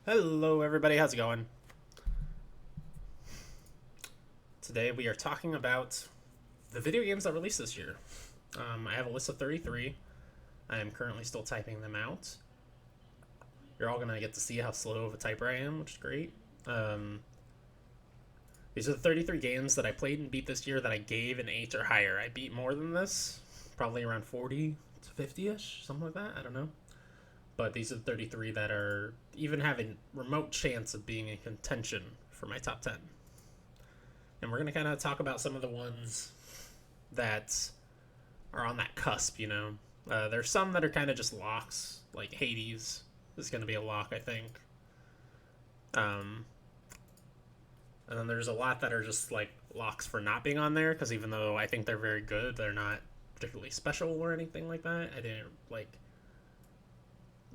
Hello, everybody. How's it going? Today we are talking about the video games that released this year. I have a list of 33. I am currently still typing them out. You're all gonna get to see how slow of a typer I am, which is great. Um, these are the 33 games that I played and beat this year that I gave an 8 or higher. I beat more than this, probably around 40 to 50 ish, something like that. I don't know. But these are the 33 that are even having remote chance of being in contention for my top 10. And we're going to kind of talk about some of the ones that are on that cusp, you know. There's some that are kind of just locks, like Hades is going to be a lock, I think. Um, and then there's a lot that are just like locks for not being on there, because even though I think they're very good, they're not particularly special or anything like that. I didn't like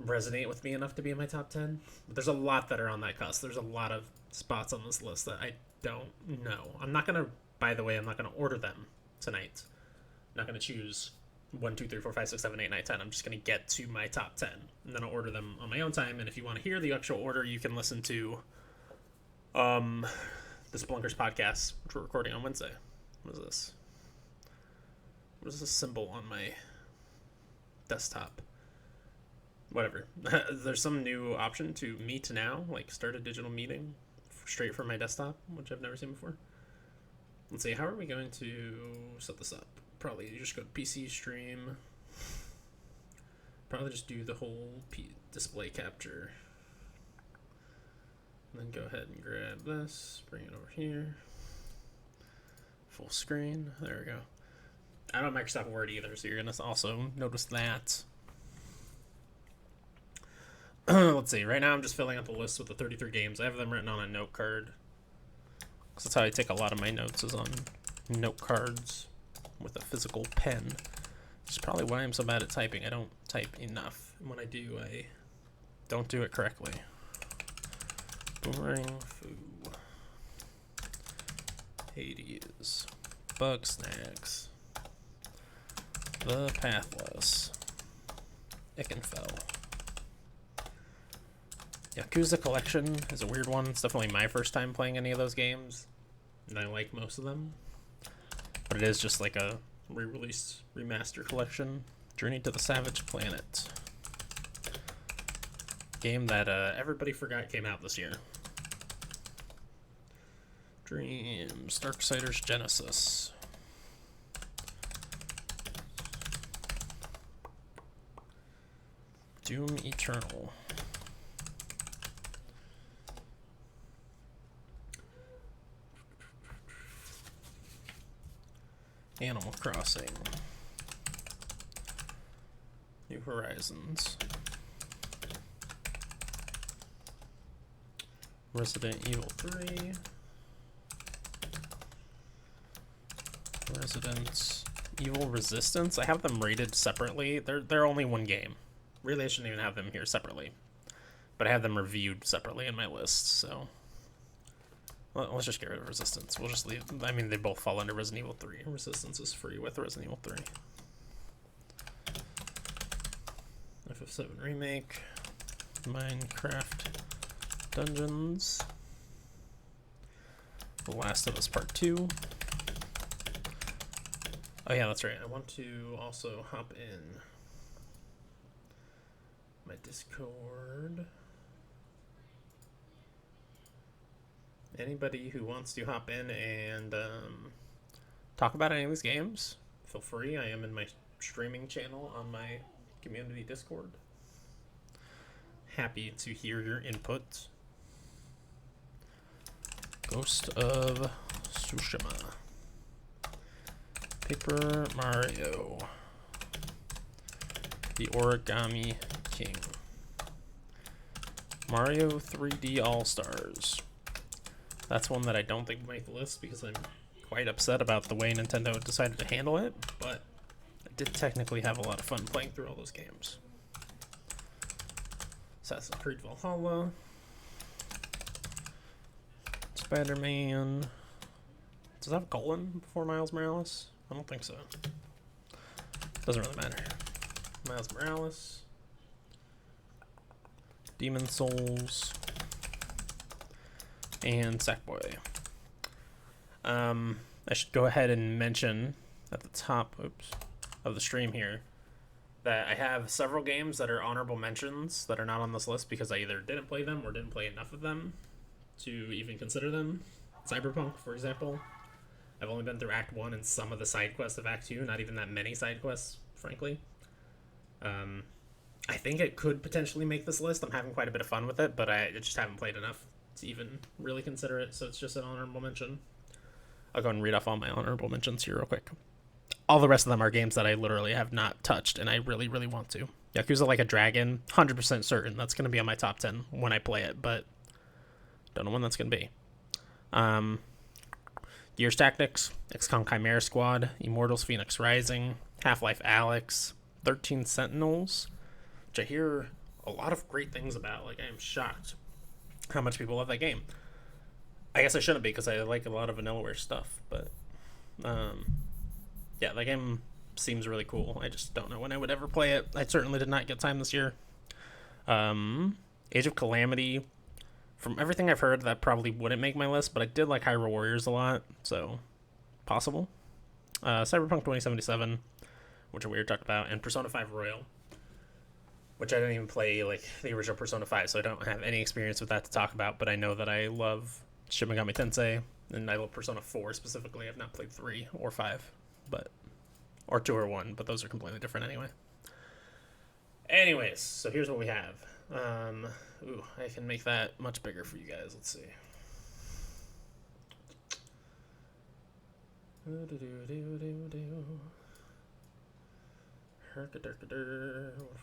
resonate with me enough to be in my top 10. But there's a lot that are on that cusp. There's a lot of spots on this list that I don't know. By the way, I'm not going to order them tonight. I'm not going to choose 1, 2, 3, 4, 5, 6, 7, 8, 9, 10. I'm just going to get to my top 10. And then I'll order them on my own time. And if you want to hear the actual order, you can listen to the Splunkers podcast, which we're recording on Wednesday. What is this? What is this symbol on my desktop? Whatever. There's some new option to meet now, like start a digital meeting straight from my desktop, which I've never seen before. Let's see, how are we going to set this up? Probably you just go to PC stream. Probably just do the whole display capture. And then go ahead and grab this, bring it over here. Full screen. There we go. I don't have Microsoft Word either, so you're going to also notice that. Let's see, right now I'm just filling out the list with the 33 games. I have them written on a note card. Because that's how I take a lot of my notes, is on note cards with a physical pen. Which is probably why I'm so bad at typing. I don't type enough. And when I do, I don't do it correctly. Boomerang Foo. Hades. Bugsnax. The Pathless. Ickenfell. Yakuza Collection is a weird one. It's definitely my first time playing any of those games, and I like most of them. But it is just like a re-released remaster collection. Journey to the Savage Planet. Game that everybody forgot came out this year. Dreams. Darksiders Genesis. Doom Eternal. Animal Crossing. New Horizons. Resident Evil 3. Resident Evil Resistance. I have them rated separately. They're only one game. Really, I shouldn't even have them here separately. But I have them reviewed separately in my list, so... Well, let's just get rid of Resistance. We'll just leave... I mean, they both fall under Resident Evil 3. Resistance is free with Resident Evil 3. FF7 Remake. Minecraft Dungeons. The Last of Us Part 2. Oh yeah, that's right. I want to also hop in my Discord. Anybody who wants to hop in and talk about any of these games, feel free. I am in my streaming channel on my community Discord. Happy to hear your input. Ghost of Tsushima. Paper Mario. The Origami King. Mario 3D All-Stars. That's one that I don't think will make the list because I'm quite upset about the way Nintendo decided to handle it, but I did technically have a lot of fun playing through all those games. Assassin's Creed Valhalla. Spider-Man. Does it have a colon before Miles Morales? I don't think so. Doesn't really matter. Miles Morales. Demon Souls. and Sackboy. I should go ahead and mention at the top, of the stream here that I have several games that are honorable mentions that are not on this list because I either didn't play them or didn't play enough of them to even consider them. Cyberpunk, for example. I've only been through Act 1 and some of the side quests of Act 2, not even that many side quests, frankly. I think it could potentially make this list. I'm having quite a bit of fun with it, but I just haven't played enough to even really consider it, so it's just an honorable mention. I'll go and read off all my honorable mentions here real quick. All the rest of them are games that I literally have not touched, and I really, really want to. Yakuza Like a Dragon, 100% certain that's going to be on my top 10 when I play it, but don't know when that's going to be. Gears Tactics, XCOM Chimera Squad, Immortals Phoenix Rising, Half-Life Alyx, 13 Sentinels, which I hear a lot of great things about. Like, I am shocked how much people love that game. I guess I shouldn't be because I like a lot of Vanillaware stuff, but yeah, that game seems really cool. I just don't know when I would ever play it. I certainly did not get time this year. Age of Calamity, from everything I've heard, that probably wouldn't make my list, but I did like Hyrule Warriors a lot, so possible. Cyberpunk 2077, which we already talked about, and Persona 5 Royal, which I didn't even play like the original Persona 5, so I don't have any experience with that to talk about, but I know that I love Shin Megami Tensei, and I love Persona 4 specifically. I've not played 3 or 5, or 2 or 1, but those are completely different anyway. Anyways, so here's what we have. I can make that much bigger for you guys. Let's see. What if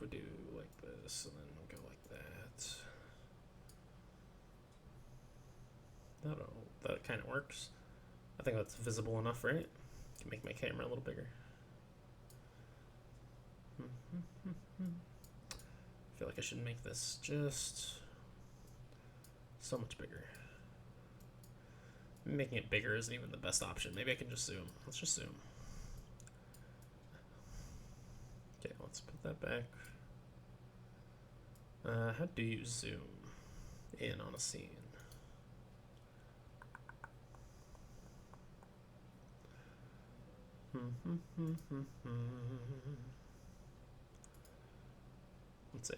we do like this and then go like that? That kind of works. I think that's visible enough, right? Can make my camera a little bigger. I feel like I should make this just so much bigger. Making it bigger isn't even the best option. Maybe I can just zoom. Let's just zoom. Okay, let's put that back. How do you zoom in on a scene? Let's see.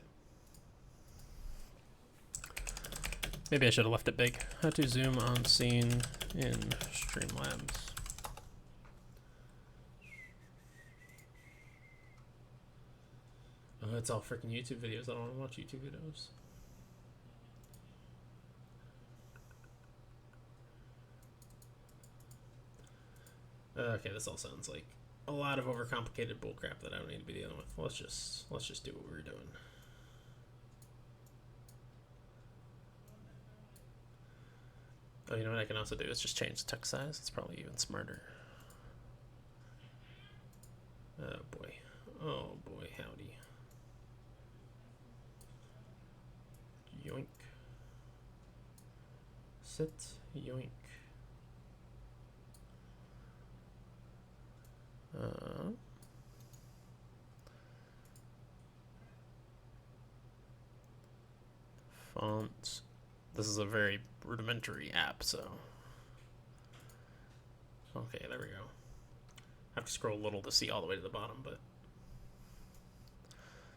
Maybe I should have left it big. How to zoom on scene in Streamlabs. Oh, it's all freaking YouTube videos. I don't want to watch YouTube videos. Okay, this all sounds like a lot of overcomplicated bullcrap that I don't need to be dealing with. Let's just do what we're doing. Oh, you know what I can also do is just change the text size. It's probably even smarter. Oh boy. Oh boy, howdy. Yoink. Sit, yoink. Fonts. This is a very rudimentary app, so. Okay, there we go. I have to scroll a little to see all the way to the bottom, but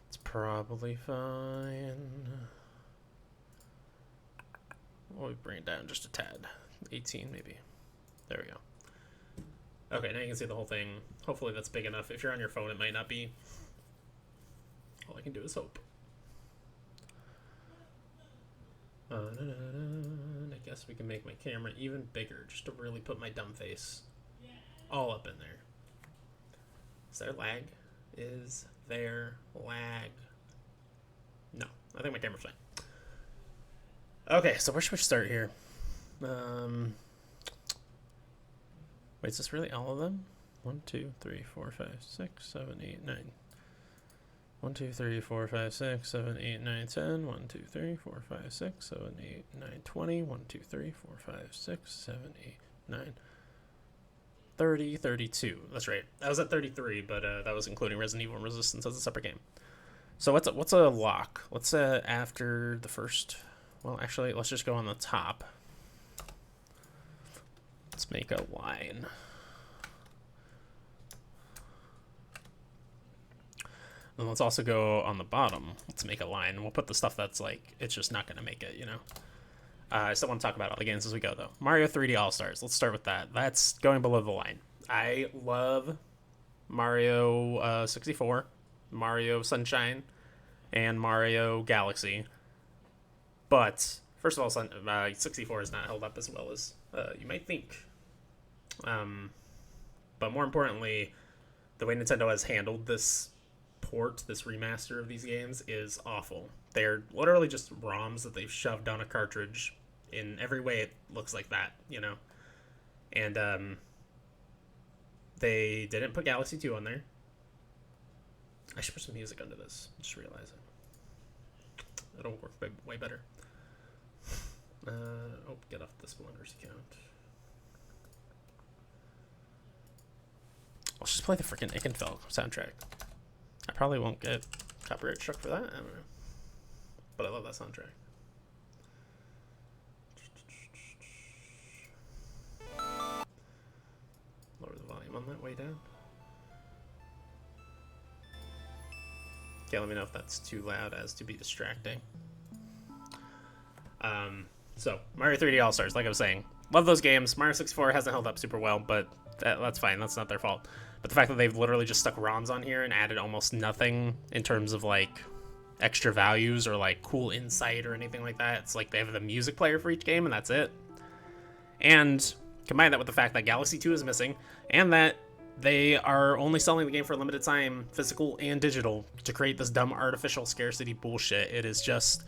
it's probably fine. We'll bring it down just a tad. 18 maybe. There we go. Okay, now you can see the whole thing. Hopefully that's big enough. If you're on your phone, it might not be. All I can do is hope. I guess we can make my camera even bigger just to really put my dumb face all up in there. Is there lag? Is there lag? No, I think my camera's fine. Okay, so where should we start here? Wait, is this really all of them? 1, 2, 3, 4, 5, 6, 7, 8, 9. 1, 2, 3, 4, 5, 6, 7, 8, 9, 10. 1, 2, 3, 4, 5, 6, 7, 8, 9, 20. 1, 2, 3, 4, 5, 6, 7, 8, 9. 30, 32. That's right. I was at 33, but that was including Resident Evil and Resistance as a separate game. So what's a lock? Let's after the first. Well, actually, let's just go on the top. Let's make a line. And let's also go on the bottom. Let's make a line. We'll put the stuff that's like, it's just not going to make it, you know? I still want to talk about all the games as we go, though. Mario 3D All-Stars. Let's start with that. That's going below the line. I love Mario 64, Mario Sunshine, and Mario Galaxy. But, first of all, 64 is not held up as well as you might think. But more importantly, the way Nintendo has handled this port, this remaster of these games, is awful. They're literally just ROMs that they've shoved on a cartridge. In every way, it looks like that, you know? And they didn't put Galaxy 2 on there. I should put some music under this. Just realize it. It'll work way better. Get off this Blunder's account. Let's just play the freaking Ikenfell soundtrack. I probably won't get copyright struck for that. I don't know. But I love that soundtrack. Lower the volume on that way down. Okay, let me know if that's too loud as to be distracting. So, Mario 3D All-Stars, like I was saying. Love those games. Mario 64 hasn't held up super well, but that's fine. That's not their fault. But the fact that they've literally just stuck ROMs on here and added almost nothing in terms of, like, extra values or, like, cool insight or anything like that. It's like they have the music player for each game, and that's it. And combine that with the fact that Galaxy 2 is missing, and that they are only selling the game for a limited time, physical and digital, to create this dumb artificial scarcity bullshit. It is just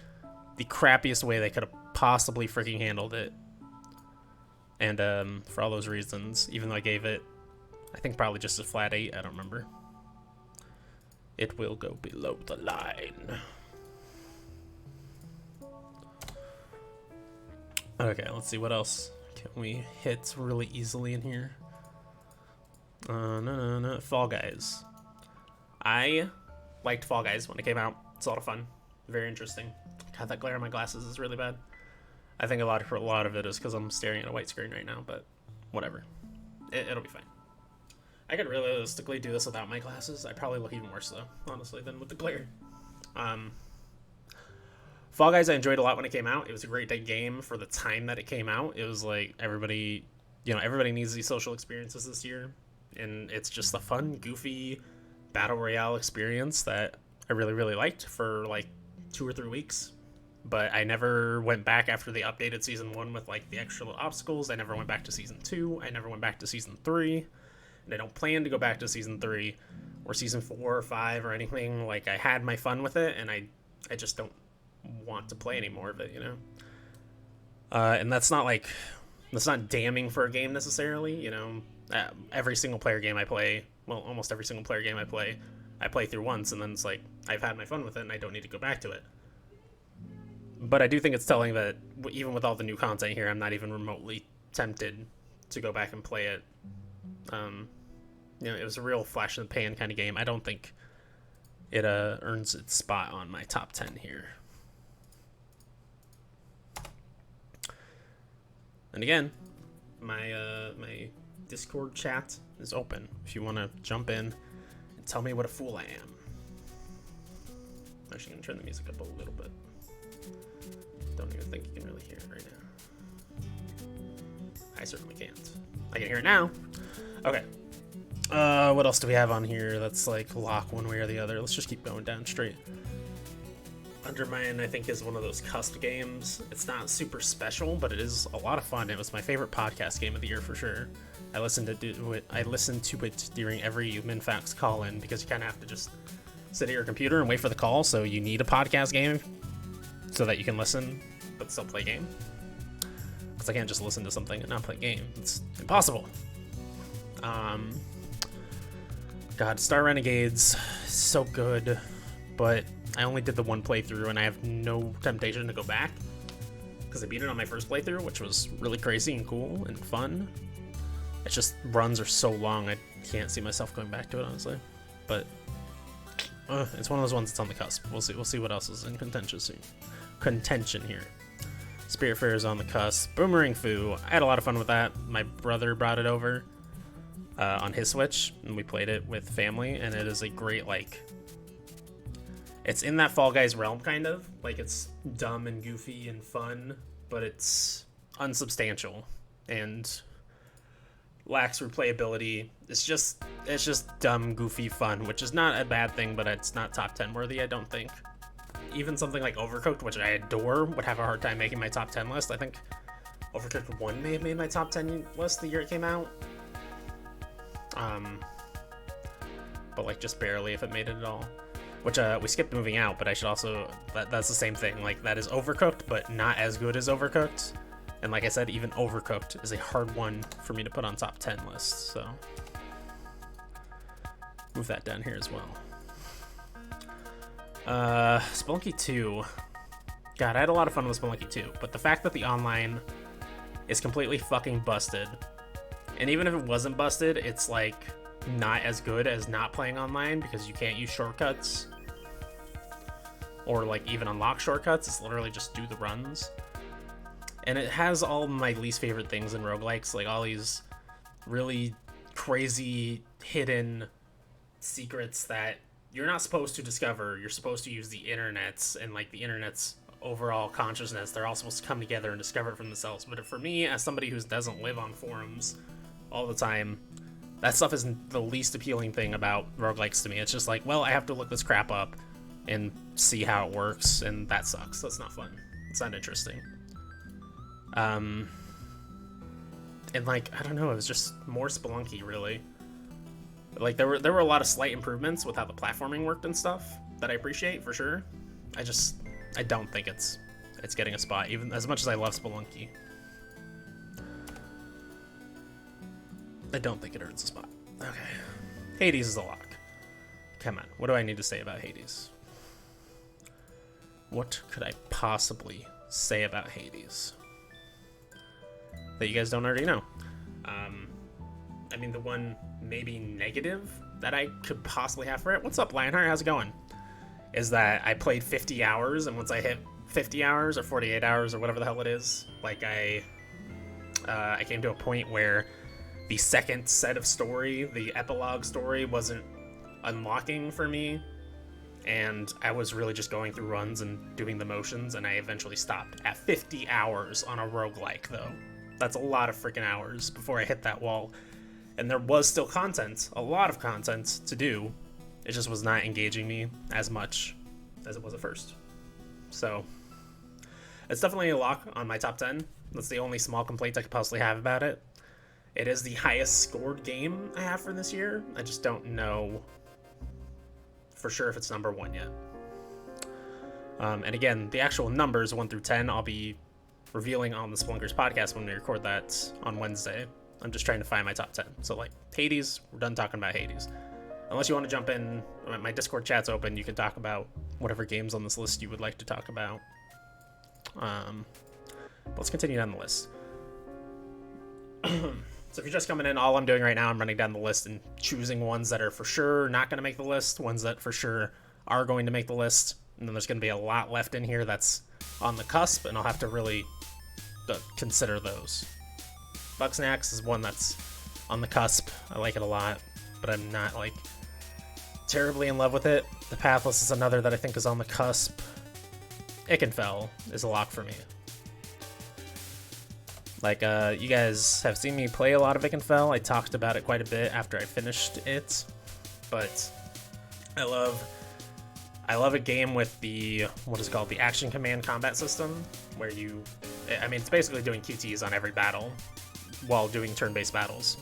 the crappiest way they could have possibly freaking handled it. And for all those reasons, even though I gave it, I think probably just a flat 8, I don't remember, it will go below the line. Okay, let's see what else can we hit really easily in here. No. Fall Guys. I liked Fall Guys when it came out. It's a lot of fun. Very interesting. God, that glare on my glasses is really bad. I think a lot of it is because I'm staring at a white screen right now, but whatever. It'll be fine. I could realistically do this without my glasses. I probably look even worse, though, honestly, than with the glare. Fall Guys I enjoyed a lot when it came out. It was a great game for the time that it came out. It was like everybody needs these social experiences this year. And it's just a fun, goofy battle royale experience that I really, really liked for like 2 or 3 weeks. But I never went back after they updated Season 1 with like the extra obstacles. I never went back to Season 2. I never went back to Season 3. And I don't plan to go back to Season 3 or Season 4 or 5 or anything. Like, I had my fun with it, and I just don't want to play any more of it, you know? And that's not damning for a game necessarily, you know? Every single player game I play, well, almost every single player game I play through once, and then it's like, I've had my fun with it, and I don't need to go back to it. But I do think it's telling that even with all the new content here, I'm not even remotely tempted to go back and play it. It was a real flash in the pan kind of game. I don't think it earns its spot on my top 10 here. And again, my Discord chat is open if you want to jump in and tell me what a fool I am. I'm actually going to turn the music up a little bit. Don't even think you can really hear it right now. I certainly can't. I can hear it now. Okay. What else do we have on here that's like lock one way or the other? Let's just keep going down straight. Undermine, I think, is one of those cusp games. It's not super special, but it is a lot of fun. It was my favorite podcast game of the year for sure. I listened to it during every Minfax call-in because you kind of have to just sit at your computer and wait for the call. So you need a podcast game so that you can listen but still play game. Because I can't just listen to something and not play game. It's impossible. God, Star Renegades, so good, but I only did the one playthrough and I have no temptation to go back because I beat it on my first playthrough, which was really crazy and cool and fun. It's just runs are so long, I can't see myself going back to it, honestly. But it's one of those ones that's on the cusp. We'll see what else is in contention here. Spiritfarer is on the cusp. Boomerang Fu, I had a lot of fun with that. My brother brought it over on his Switch, and we played it with family, and it is a great, like, it's in that Fall Guys realm, kind of. Like, it's dumb and goofy and fun, but it's unsubstantial and lacks replayability. It's just dumb, goofy fun, which is not a bad thing, but it's not top 10 worthy, I don't think. Even something like Overcooked, which I adore, would have a hard time making my top 10 list. I think Overcooked 1 may have made my top 10 list the year it came out. But like just barely, if it made it at all. Which we skipped Moving Out, but I should also, that's the same thing. Like, that is Overcooked, but not as good as Overcooked. And like I said, even Overcooked is a hard one for me to put on top 10 lists, so move that down here as well. Spelunky 2. God, I had a lot of fun with Spelunky 2, but the fact that the online is completely fucking busted, and even if it wasn't busted, it's like not as good as not playing online because you can't use shortcuts or like even unlock shortcuts. It's literally just do the runs. And it has all my least favorite things in roguelikes, like all these really crazy hidden secrets that you're not supposed to discover. You're supposed to use the internets and like the internet's overall consciousness. They're all supposed to come together and discover it from themselves. But for me, as somebody who doesn't live on forums all the time, that stuff is the least appealing thing about roguelikes to me. It's just like, well, I have to look this crap up and see how it works, and that sucks. That's not fun. It's not interesting. And like, I don't know, it was just more Spelunky, really. Like, there were a lot of slight improvements with how the platforming worked and stuff that I appreciate, for sure. I don't think it's getting a spot, even as much as I love Spelunky. I don't think it earns a spot. Okay. Hades is a lock. Come on, what do I need to say about Hades? What could I possibly say about Hades that you guys don't already know? I mean, the one maybe negative that I could possibly have for it, what's up, Lionheart, how's it going? Is that I played 50 hours, and once I hit 50 hours or 48 hours or whatever the hell it is, like I came to a point where the second set of story, the epilogue story, wasn't unlocking for me, and I was really just going through runs and doing the motions, and I eventually stopped at 50 hours on a roguelike, though. That's a lot of freaking hours before I hit that wall. And there was still content, a lot of content to do. It just was not engaging me as much as it was at first. So, it's definitely a lock on my top 10. That's the only small complaint I could possibly have about it. It is the highest scored game I have for this year. I just don't know for sure if it's number 1 yet. And again, the actual numbers 1 through 10, I'll be revealing on the Spelunkers podcast when we record that on Wednesday. I'm just trying to find my top 10. So, like, Hades, we're done talking about Hades. Unless you want to jump in, my Discord chat's open. You can talk about whatever games on this list you would like to talk about. Let's continue down the list. So if you're just coming in, all I'm doing right now, I'm running down the list and choosing ones that are for sure not going to make the list, ones that for sure are going to make the list, and then there's going to be a lot left in here that's on the cusp, and I'll have to really consider those. Bugsnax is one that's on the cusp. I like it a lot, but I'm not, like, terribly in love with it. The Pathless is another that I think is on the cusp. Ikenfell is a lock for me. Like, you guys have seen me play a lot of Ikenfell. I talked about it quite a bit after I finished it, but I love a game with the, what is called, the action command combat system, where it's basically doing QTs on every battle while doing turn-based battles,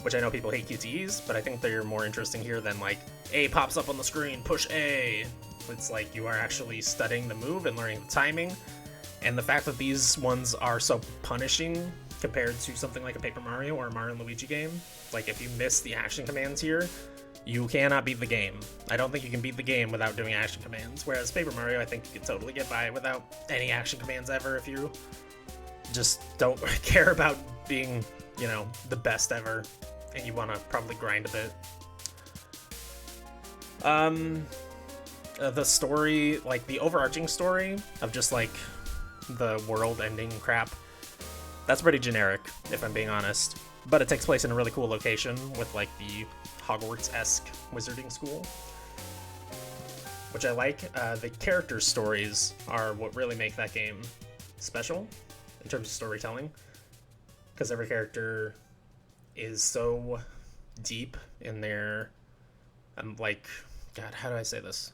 which I know people hate QTEs, but I think they're more interesting here than, like, A pops up on the screen, push A. It's like you are actually studying the move and learning the timing, and the fact that these ones are so punishing compared to something like a Paper Mario or a Mario and Luigi game. Like, if you miss the action commands here, you cannot beat the game. I don't think you can beat the game without doing action commands, whereas Paper Mario, I think you can totally get by without any action commands ever if you just don't care about being, you know, the best ever, and you want to probably grind a bit. The story, like the overarching story of just like the world ending crap. That's pretty generic, if I'm being honest. But it takes place in a really cool location with like the Hogwarts-esque wizarding school, which I like. The character stories are what really make that game special in terms of storytelling, because every character is so deep in their, like, God, how do I say this?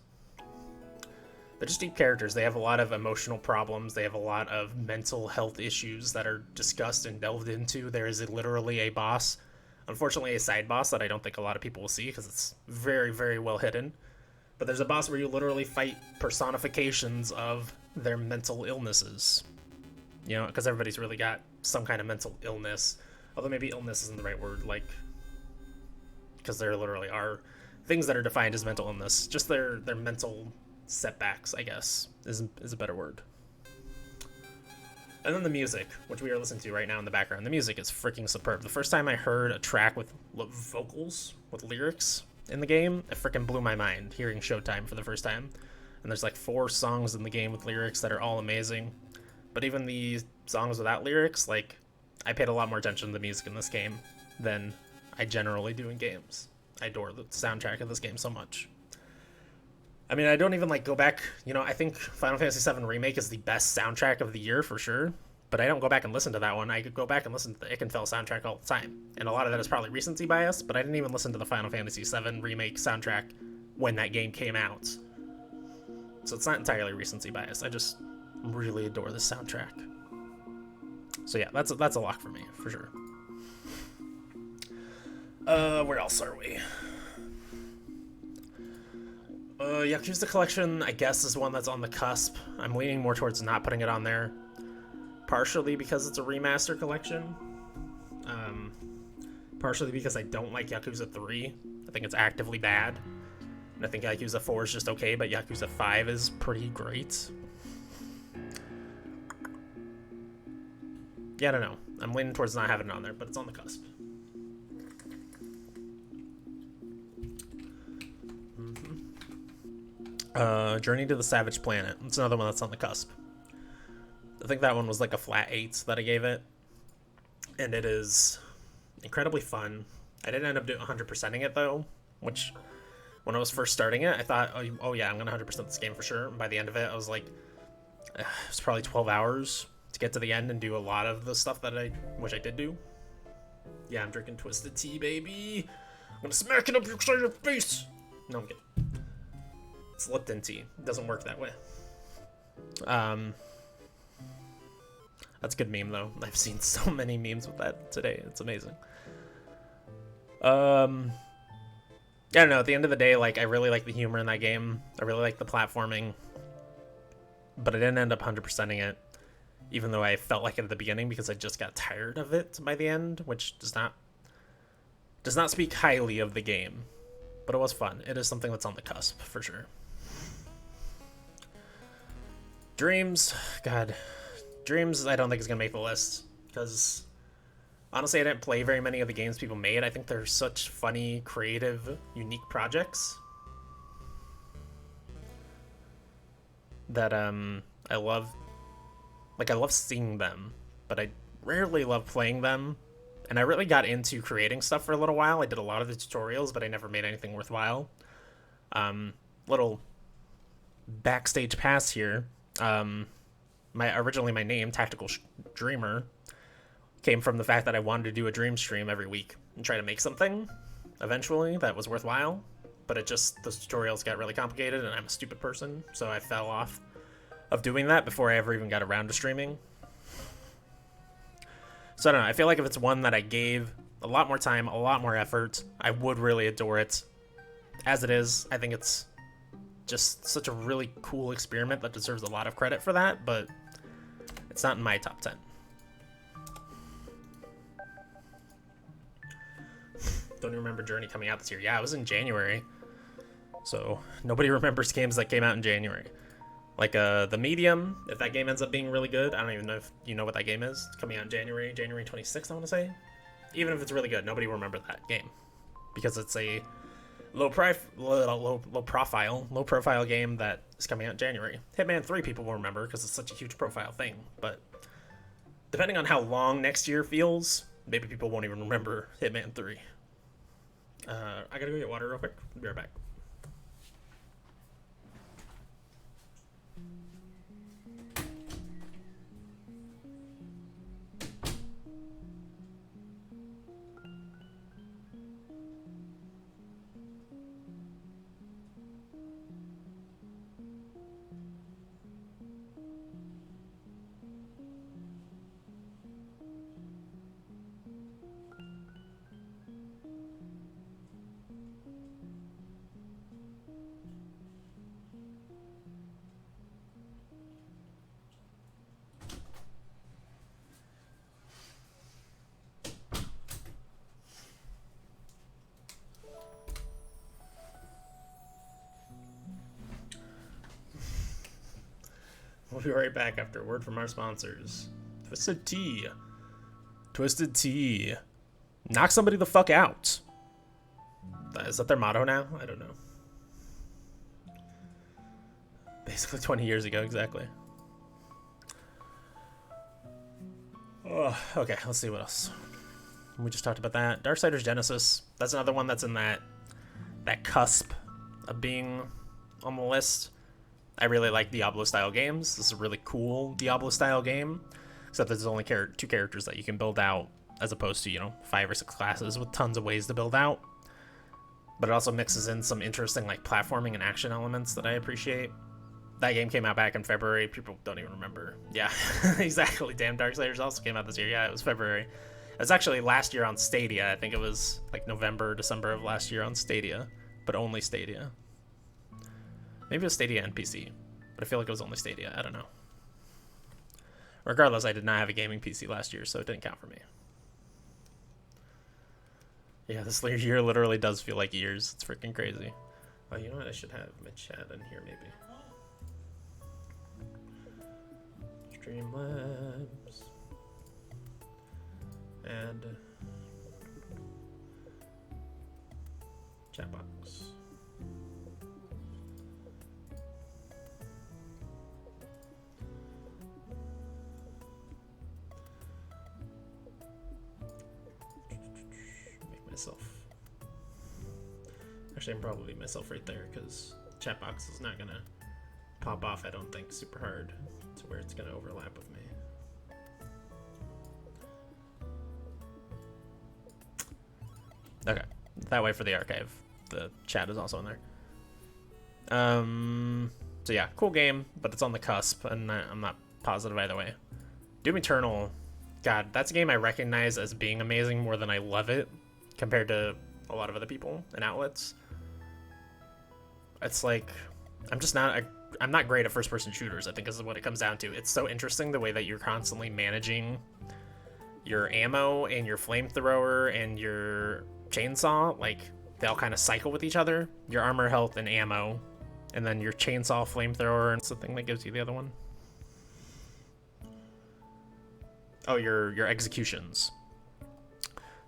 They're just deep characters. They have a lot of emotional problems. They have a lot of mental health issues that are discussed and delved into. There is literally a boss, unfortunately a side boss that I don't think a lot of people will see because it's very, very well hidden. But there's a boss where you literally fight personifications of their mental illnesses. You know, because everybody's really got some kind of mental illness. Although maybe illness isn't the right word, like, because there literally are things that are defined as mental illness. Just their mental setbacks, I guess, is a better word. And then the music, which we are listening to right now in the background. The music is freaking superb. The first time I heard a track with vocals, with lyrics in the game, it freaking blew my mind, hearing Showtime for the first time. And there's like 4 songs in the game with lyrics that are all amazing. But even the songs without lyrics, like, I paid a lot more attention to the music in this game than I generally do in games. I adore the soundtrack of this game so much. I mean, I don't even, like, go back, you know, I think Final Fantasy VII Remake is the best soundtrack of the year for sure, but I don't go back and listen to that one. I could go back and listen to the Ikenfell soundtrack all the time, and a lot of that is probably recency bias, but I didn't even listen to the Final Fantasy VII Remake soundtrack when that game came out. So it's not entirely recency bias. I just really adore the soundtrack. So yeah, that's a lock for me, for sure. Where else are we? Yakuza Collection, I guess, is one that's on the cusp. I'm leaning more towards not putting it on there. Partially because it's a remaster collection. Partially because I don't like Yakuza 3. I think it's actively bad. And I think Yakuza 4 is just okay, but Yakuza 5 is pretty great. Yeah, I don't know. I'm leaning towards not having it on there, but it's on the cusp. Journey to the Savage Planet. It's another one that's on the cusp. I think that one was like a flat 8 that I gave it. And it is incredibly fun. I didn't end up doing 100%ing it though, which when I was first starting it, I thought, oh yeah, I'm going to 100% this game for sure. And by the end of it, I was like, it was probably 12 hours to get to the end and do a lot of the stuff that I did do. Yeah, I'm drinking Twisted Tea, baby. I'm going to smack it up your face. No, I'm kidding. It's Lipton tea. It doesn't work that way. That's a good meme, though. I've seen so many memes with that today. It's amazing. Yeah, I don't know. At the end of the day, like, I really like the humor in that game. I really like the platforming. But I didn't end up 100%ing it, even though I felt like it at the beginning because I just got tired of it by the end, which does not speak highly of the game. But it was fun. It is something that's on the cusp, for sure. Dreams, God, Dreams I don't think is going to make the list, because honestly I didn't play very many of the games people made. I think they're such funny, creative, unique projects that I love seeing them, but I rarely love playing them. And I really got into creating stuff for a little while. I did a lot of the tutorials, but I never made anything worthwhile. Little backstage pass here. Originally my name, Tactical Dreamer, came from the fact that I wanted to do a dream stream every week and try to make something eventually that was worthwhile. But the tutorials got really complicated and I'm a stupid person, so I fell off of doing that before I ever even got around to streaming. So I don't know, I feel like if it's one that I gave a lot more time, a lot more effort, I would really adore it. As it is, I think it's just such a really cool experiment that deserves a lot of credit for that, but it's not in my top 10. Don't even remember Journey coming out this year. Yeah, it was in January. So nobody remembers games that came out in January. Like The Medium, if that game ends up being really good, I don't even know if you know what that game is. It's coming out in January 26th, I want to say. Even if it's really good, nobody will remember that game. Because it's a low profile game that is coming out in January. Hitman 3 people will remember because it's such a huge profile thing, but depending on how long next year feels, maybe people won't even remember Hitman 3. I gotta go get water real quick. I'll be right back. We'll be right back after a word from our sponsors. Twisted Tea. Twisted Tea. Knock somebody the fuck out. Is that their motto now? I don't know. Basically 20 years ago, exactly. Oh, okay, let's see what else. We just talked about that. Darksiders Genesis. That's another one that's in that cusp of being on the list. I really like Diablo-style games. This is a really cool Diablo-style game, except there's only 2 characters that you can build out, as opposed to, 5 or 6 classes with tons of ways to build out. But it also mixes in some interesting, platforming and action elements that I appreciate. That game came out back in February. People don't even remember. Yeah, exactly. Damn, Darksiders also came out this year. Yeah, it was February. It was actually last year on Stadia. I think it was, November, December of last year on Stadia, but only Stadia. Maybe it was Stadia and PC, but I feel like it was only Stadia. I don't know. Regardless, I did not have a gaming PC last year, so it didn't count for me. Yeah, this year literally does feel like years. It's freaking crazy. Oh, you know what? I should have my chat in here, maybe. Streamlabs. And chat box. Actually, I'm probably myself right there because chat box is not gonna pop off, I don't think, super hard to where it's gonna overlap with me. Okay, that way for the archive, the chat is also in there. So yeah, cool game, but it's on the cusp, and I'm not positive either way. Doom Eternal, God, that's a game I recognize as being amazing more than I love it compared to a lot of other people and outlets. It's like, I'm not great at first-person shooters, I think is what it comes down to. It's so interesting the way that you're constantly managing your ammo and your flamethrower and your chainsaw. They all kind of cycle with each other. Your armor, health, and ammo. And then your chainsaw, flamethrower, and it's the thing that gives you the other one. Oh, your executions.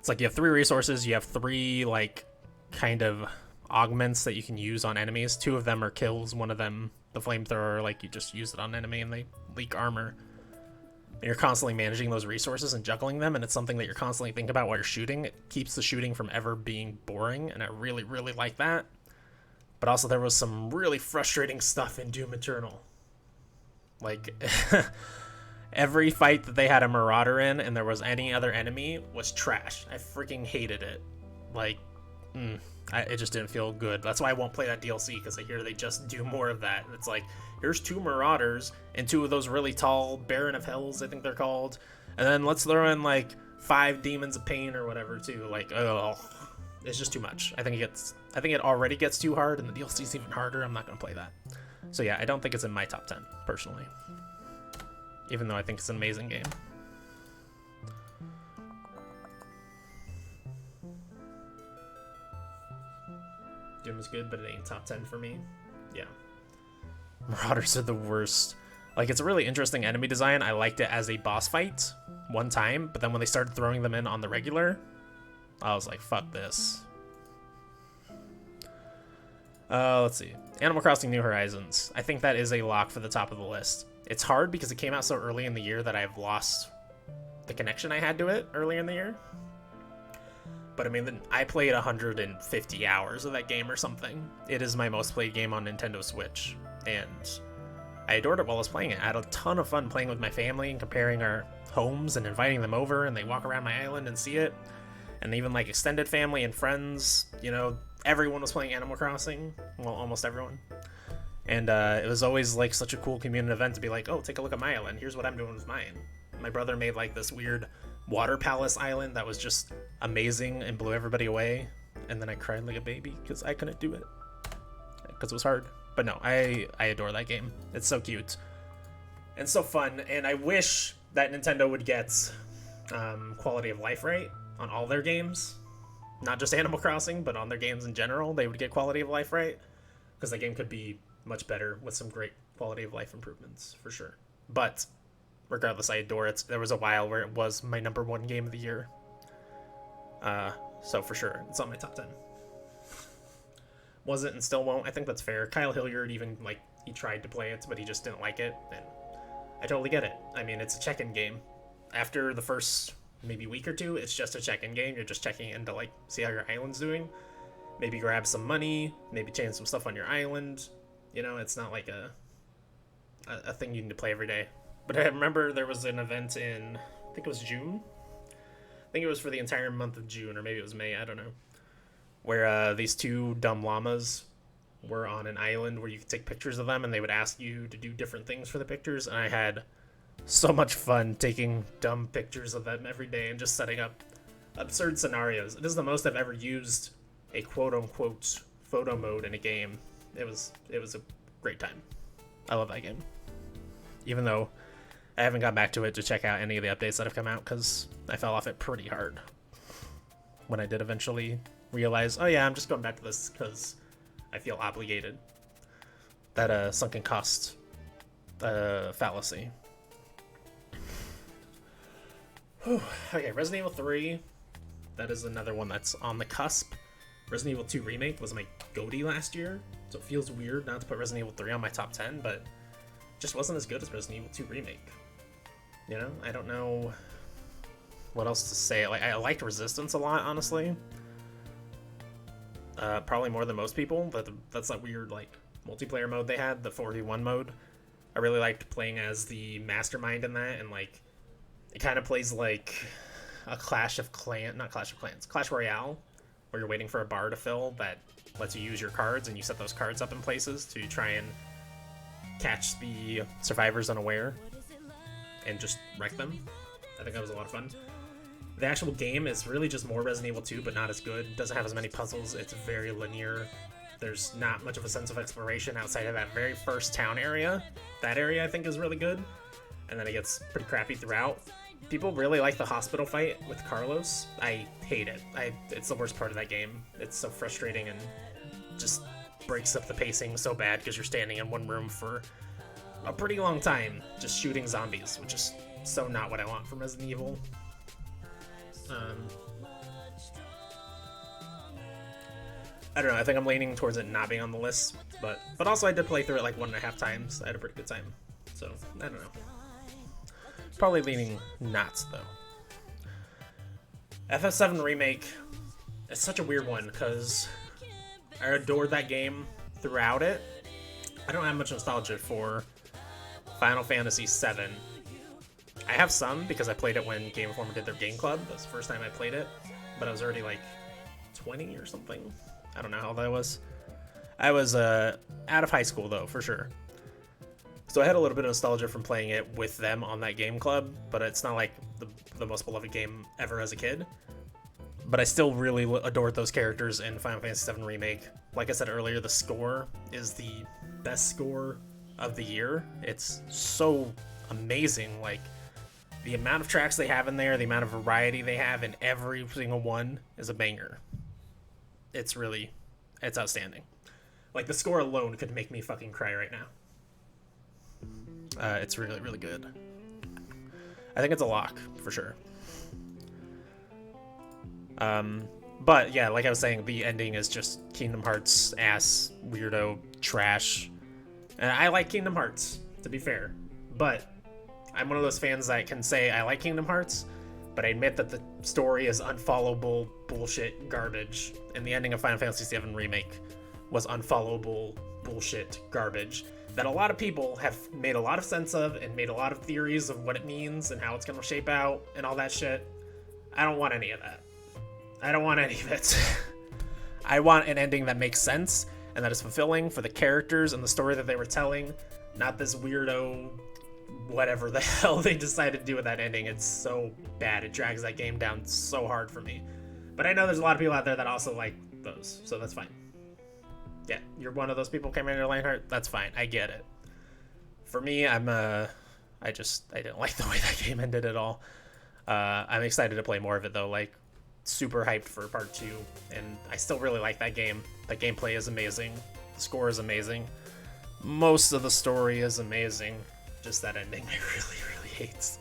It's like you have 3 resources, you have 3, kind of augments that you can use on enemies. 2 of them are kills, one of them, the flamethrower, you just use it on enemy and they leak armor. And you're constantly managing those resources and juggling them, and it's something that you're constantly thinking about while you're shooting. It keeps the shooting from ever being boring, and I really, really like that. But also there was some really frustrating stuff in Doom Eternal. Every fight that they had a Marauder in and there was any other enemy was trash. I freaking hated it. It just didn't feel good. That's why I won't play that DLC, because I hear they just do more of that. It's here's 2 Marauders and 2 of those really tall Baron of Hells, I think they're called. And then let's throw in 5 Demons of Pain or whatever too. It's just too much. I think it already gets too hard, and the DLC's even harder. I'm not gonna play that. So yeah, I don't think it's in my top 10 personally. Even though I think it's an amazing game. Doom is good, but it ain't top 10 for me. Yeah. Marauders are the worst. It's a really interesting enemy design. I liked it as a boss fight one time, but then when they started throwing them in on the regular, I was like, fuck this. Let's see. Animal Crossing New Horizons. I think that is a lock for the top of the list. It's hard because it came out so early in the year that I've lost the connection I had to it earlier in the year. But I mean, I played 150 hours of that game or something. It is my most played game on Nintendo Switch, and I adored it while I was playing it. I had a ton of fun playing with my family and comparing our homes and inviting them over, and they walk around my island and see it. And even like extended family and friends, you know, everyone was playing Animal Crossing. Well, almost everyone. And it was always like such a cool community event to be like, oh, take a look at my island. Here's what I'm doing with mine. My brother made like this weird water palace island that was just amazing and blew everybody away. And then I cried like a baby because I couldn't do it because it was hard. But no, I adore that game. It's so cute and so fun. And I wish that Nintendo would get quality of life right on all their games. Not just Animal Crossing, but on their games in general. They would get quality of life right, because that game could be much better with some great quality of life improvements, for sure. But regardless, I adore it. There was a while where it was my #1 game of the year. So for sure, it's on my top 10. Wasn't and still won't. I think that's fair. Kyle Hilliard even, like, he tried to play it, but he just didn't like it, and I totally get it. I mean, it's a check-in game. After the first maybe week or two, it's just a check-in game. You're just checking in to, like, see how your island's doing. Maybe grab some money, maybe change some stuff on your island. You know, it's not like a thing you need to play every day. But I remember there was an event in, I think it was June. I think it was for the entire month of June, or maybe it was May, I don't know. Where these two dumb llamas were on an island where you could take pictures of them, and they would ask you to do different things for the pictures. And I had so much fun taking dumb pictures of them every day and just setting up absurd scenarios. It is the most I've ever used a quote-unquote photo mode in a game. It was a great time. I love that game. Even though I haven't got back to it to check out any of the updates that have come out, because I fell off it pretty hard when I did eventually realize, oh yeah, I'm just going back to this because I feel obligated. That sunken cost fallacy. Whew. Okay, Resident Evil 3. That is another one that's on the cusp. Resident Evil 2 Remake was my GOTY last year, so it feels weird not to put Resident Evil 3 on my top 10, but it just wasn't as good as Resident Evil 2 Remake. You know, I don't know what else to say. Like, I liked Resistance a lot, honestly. Probably more than most people. That's that weird, like, multiplayer mode they had, the 4v1 mode. I really liked playing as the mastermind in that, and, like, it kind of plays like a Clash Royale, where you're waiting for a bar to fill that lets you use your cards, and you set those cards up in places to try and catch the survivors unaware and just wreck them. I think that was a lot of fun. The actual game is really just more Resident Evil 2, but not as good. It doesn't have as many puzzles. It's very linear. There's not much of a sense of exploration outside of that very first town area. That area, I think, is really good. And then it gets pretty crappy throughout. People really like the hospital fight with Carlos. I hate it. It's the worst part of that game. It's so frustrating and just breaks up the pacing so bad because you're standing in one room for a pretty long time just shooting zombies, which is so not what I want from Resident Evil. I don't know. I think I'm leaning towards it not being on the list, but also I did play through it like 1.5 times. I had a pretty good time, so I don't know. Probably leaning not, though. FF7 Remake is such a weird one because I adored that game throughout it. I don't have much nostalgia for Final Fantasy VII. I have some because I played it when Game Informer did their game club. That's the first time I played it, but I was already like 20 or something. I don't know how old I was. I was out of high school, though, for sure. So I had a little bit of nostalgia from playing it with them on that game club, but it's not like the most beloved game ever as a kid. But I still really adored those characters in Final Fantasy VII Remake. Like I said earlier, the score is the best score of the year. It's so amazing. Like, the amount of tracks they have in there, the amount of variety they have in every single one is a banger. It's outstanding. Like, the score alone could make me fucking cry right now. It's really, really good. I think it's a lock, for sure. But yeah, like I was saying, the ending is just Kingdom Hearts ass weirdo trash. And I like Kingdom Hearts, to be fair. But I'm one of those fans that can say I like Kingdom Hearts, but I admit that the story is unfollowable bullshit garbage. And the ending of Final Fantasy VII Remake was unfollowable bullshit garbage that a lot of people have made a lot of sense of and made a lot of theories of what it means and how it's going to shape out and all that shit. I don't want any of that. I don't want any of it. I want an ending that makes sense and that is fulfilling for the characters and the story that they were telling, not this weirdo whatever the hell they decided to do with that ending. It's so bad. It drags that game down so hard for me. But I know there's a lot of people out there that also like those, so that's fine. Yeah, you're one of those people, Commander Lionheart. That's fine. I get it. For me, I didn't like the way that game ended at all. I'm excited to play more of it though. Like, super hyped for part 2, and I still really like that game. The gameplay is amazing. The score is amazing. Most of the story is amazing. Just that ending I really, really hate.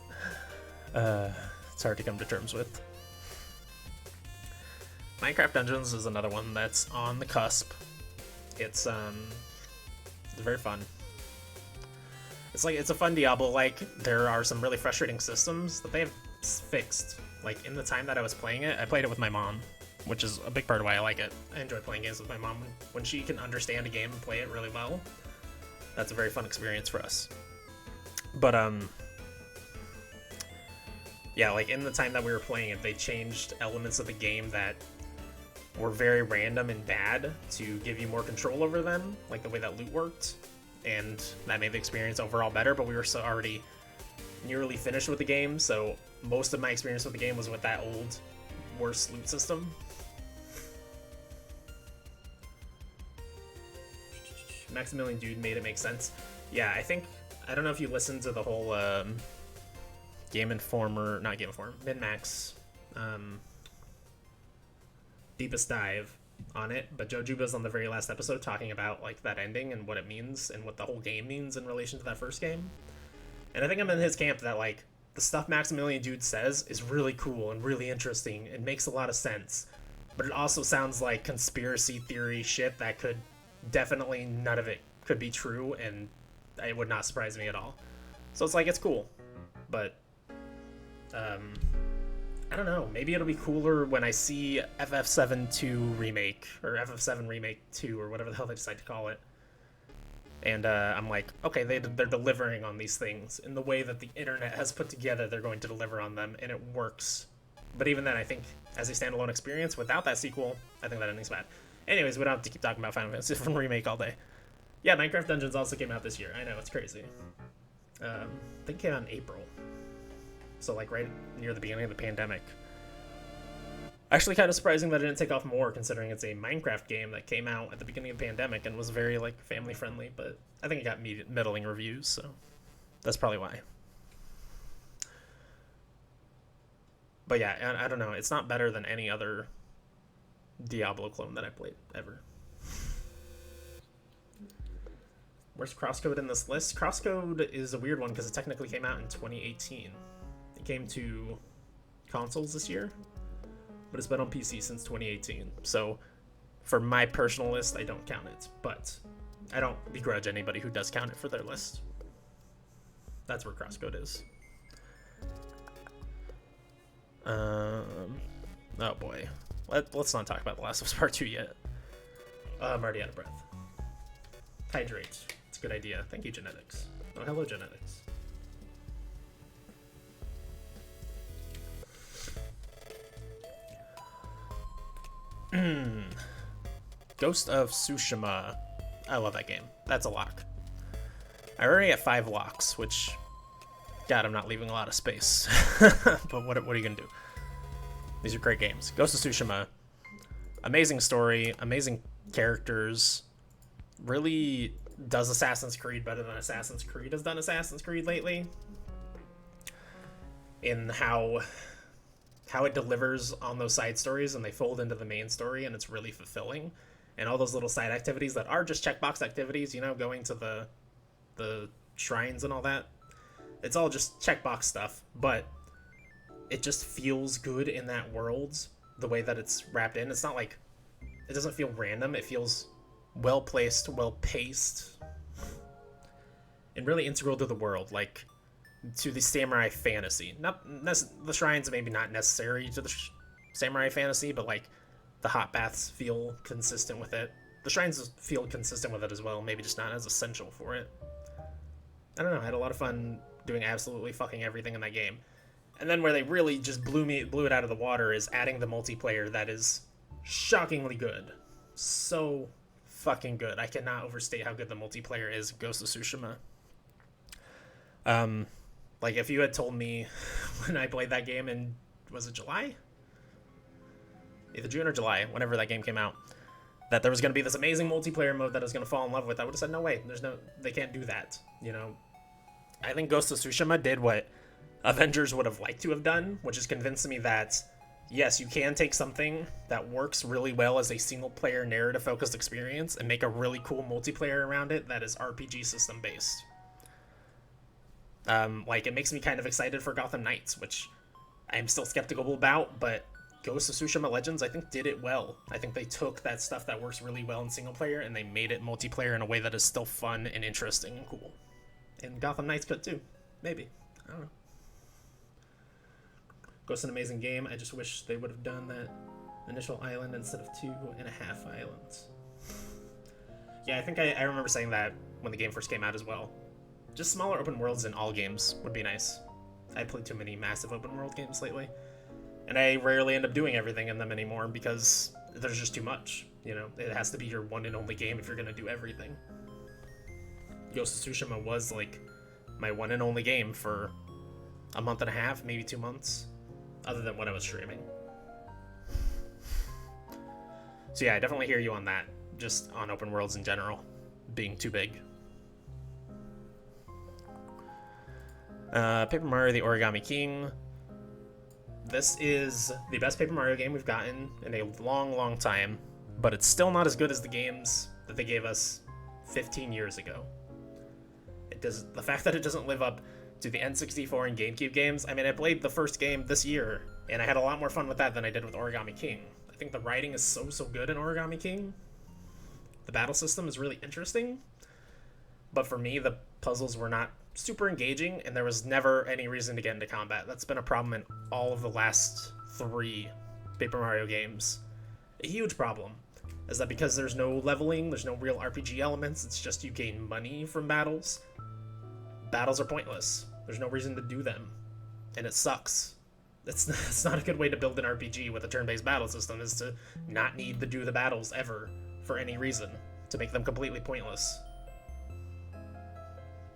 It's hard to come to terms with. Minecraft Dungeons is another one that's on the cusp. It's very fun. It's a fun Diablo. Like, there are some really frustrating systems that they have fixed. Like, in the time that I was playing it, I played it with my mom, which is a big part of why I like it. I enjoy playing games with my mom. When she can understand a game and play it really well, that's a very fun experience for us. But yeah, like, in the time that we were playing it, they changed elements of the game that were very random and bad to give you more control over them, like the way that loot worked, and that made the experience overall better. But we were so already nearly finished with the game, so most of my experience with the game was with that old, worse loot system. Maximilian Dude made it make sense. Yeah, I don't know if you listened to the whole Min-Max Deepest Dive on it, but Joe Juba's on the very last episode talking about like that ending and what it means and what the whole game means in relation to that first game. And I think I'm in his camp that like the stuff Maximilian Dude says is really cool and really interesting and makes a lot of sense, but it also sounds like conspiracy theory shit that could definitely, none of it could be true, and it would not surprise me at all. So it's like, it's cool, but I don't know, maybe it'll be cooler when I see FF7 2 remake, or FF7 remake 2, or whatever the hell they decide to call it. And I'm like, okay, they're delivering on these things in the way that the internet has put together. They're going to deliver on them, and it works. But even then, I think as a standalone experience without that sequel, I think that ending's bad. Anyways, we don't have to keep talking about Final Fantasy VII Remake all day. Yeah, Minecraft Dungeons also came out this year. I know, it's crazy. I think it came out in April. So like right near the beginning of the pandemic. Actually kind of surprising that it didn't take off more, considering it's a Minecraft game that came out at the beginning of the pandemic and was very like family friendly, but I think it got middling reviews, so that's probably why. But yeah, I don't know, it's not better than any other Diablo clone that I played ever. Where's Crosscode in this list? Crosscode is a weird one because it technically came out in 2018. It came to consoles this year, but it's been on PC since 2018. So for my personal list, I don't count it, but I don't begrudge anybody who does count it for their list. That's where Crosscode is. Oh boy. Let's not talk about The Last of Us Part 2 yet. I'm already out of breath. Hydrate. It's a good idea. Thank you, Genetics. Oh, hello, Genetics. Ghost of Tsushima. I love that game. That's a lock. I already have 5 locks, which... God, I'm not leaving a lot of space. But what are you going to do? These are great games. Ghost of Tsushima. Amazing story. Amazing characters. Really does Assassin's Creed better than Assassin's Creed has done Assassin's Creed lately. In how it delivers on those side stories and they fold into the main story, and it's really fulfilling. And all those little side activities that are just checkbox activities, you know, going to the shrines and all that. It's all just checkbox stuff, but it just feels good in that world the way that it's wrapped in. It's not like, it doesn't feel random. It feels well placed, well paced, and really integral to the world, like to the samurai fantasy. Not the shrines maybe not necessary to the samurai fantasy, but like the hot baths feel consistent with it. The shrines feel consistent with it as well, maybe just not as essential for it. I don't know, I had a lot of fun doing absolutely fucking everything in that game. And then where they really just blew it out of the water is adding the multiplayer that is shockingly good. So fucking good. I cannot overstate how good the multiplayer is in Ghost of Tsushima. Like if you had told me when I played that game in, was it July? Either June or July, whenever that game came out, that there was going to be this amazing multiplayer mode that I was going to fall in love with, I would have said, no way, they can't do that, you know? I think Ghost of Tsushima did what Avengers would have liked to have done, which is convincing me that, yes, you can take something that works really well as a single-player narrative-focused experience and make a really cool multiplayer around it that is RPG system-based. Like, it makes me kind of excited for Gotham Knights, which I'm still skeptical about, but Ghost of Tsushima Legends, I think, did it well. I think they took that stuff that works really well in single-player and they made it multiplayer in a way that is still fun and interesting and cool. And Gotham Knights could too. Maybe. I don't know. Ghost's an amazing game. I just wish they would have done that initial island instead of 2.5 islands. Yeah, I think I remember saying that when the game first came out as well. Just smaller open worlds in all games would be nice. I played too many massive open world games lately. And I rarely end up doing everything in them anymore because there's just too much. You know, it has to be your one and only game if you're going to do everything. Ghost of Tsushima was like my one and only game for a month and a half, maybe 2 months, other than when I was streaming. So yeah, I definitely hear you on that, just on open worlds in general, being too big. Paper Mario The Origami King. This is the best Paper Mario game we've gotten in a long, long time, but it's still not as good as the games that they gave us 15 years ago. The fact that it doesn't live up to the N64 and GameCube games, I mean, I played the first game this year, and I had a lot more fun with that than I did with Origami King. I think the writing is so good in Origami King. The battle system is really interesting, but for me, the puzzles were not super engaging, and there was never any reason to get into combat. That's been a problem in all of the last 3 Paper Mario games. A huge problem is that because there's no leveling, there's no real RPG elements, it's just you gain money from battles. Battles are pointless. There's no reason to do them, and it sucks. It's not a good way to build an RPG with a turn-based battle system, is to not need to do the battles ever for any reason, to make them completely pointless.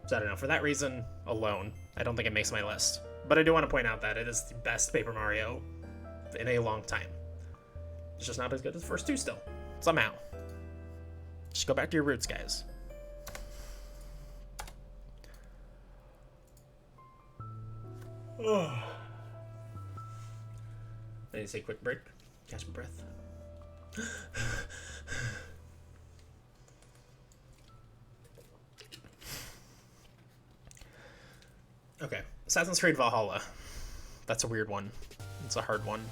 So I don't know, for that reason alone, I don't think it makes my list. But I do want to point out that it is the best Paper Mario in a long time. It's just not as good as the first 2 still, somehow. Just go back to your roots, guys. I need to take a quick break, catch my breath. Okay, Assassin's Creed Valhalla. That's a weird one. It's a hard one.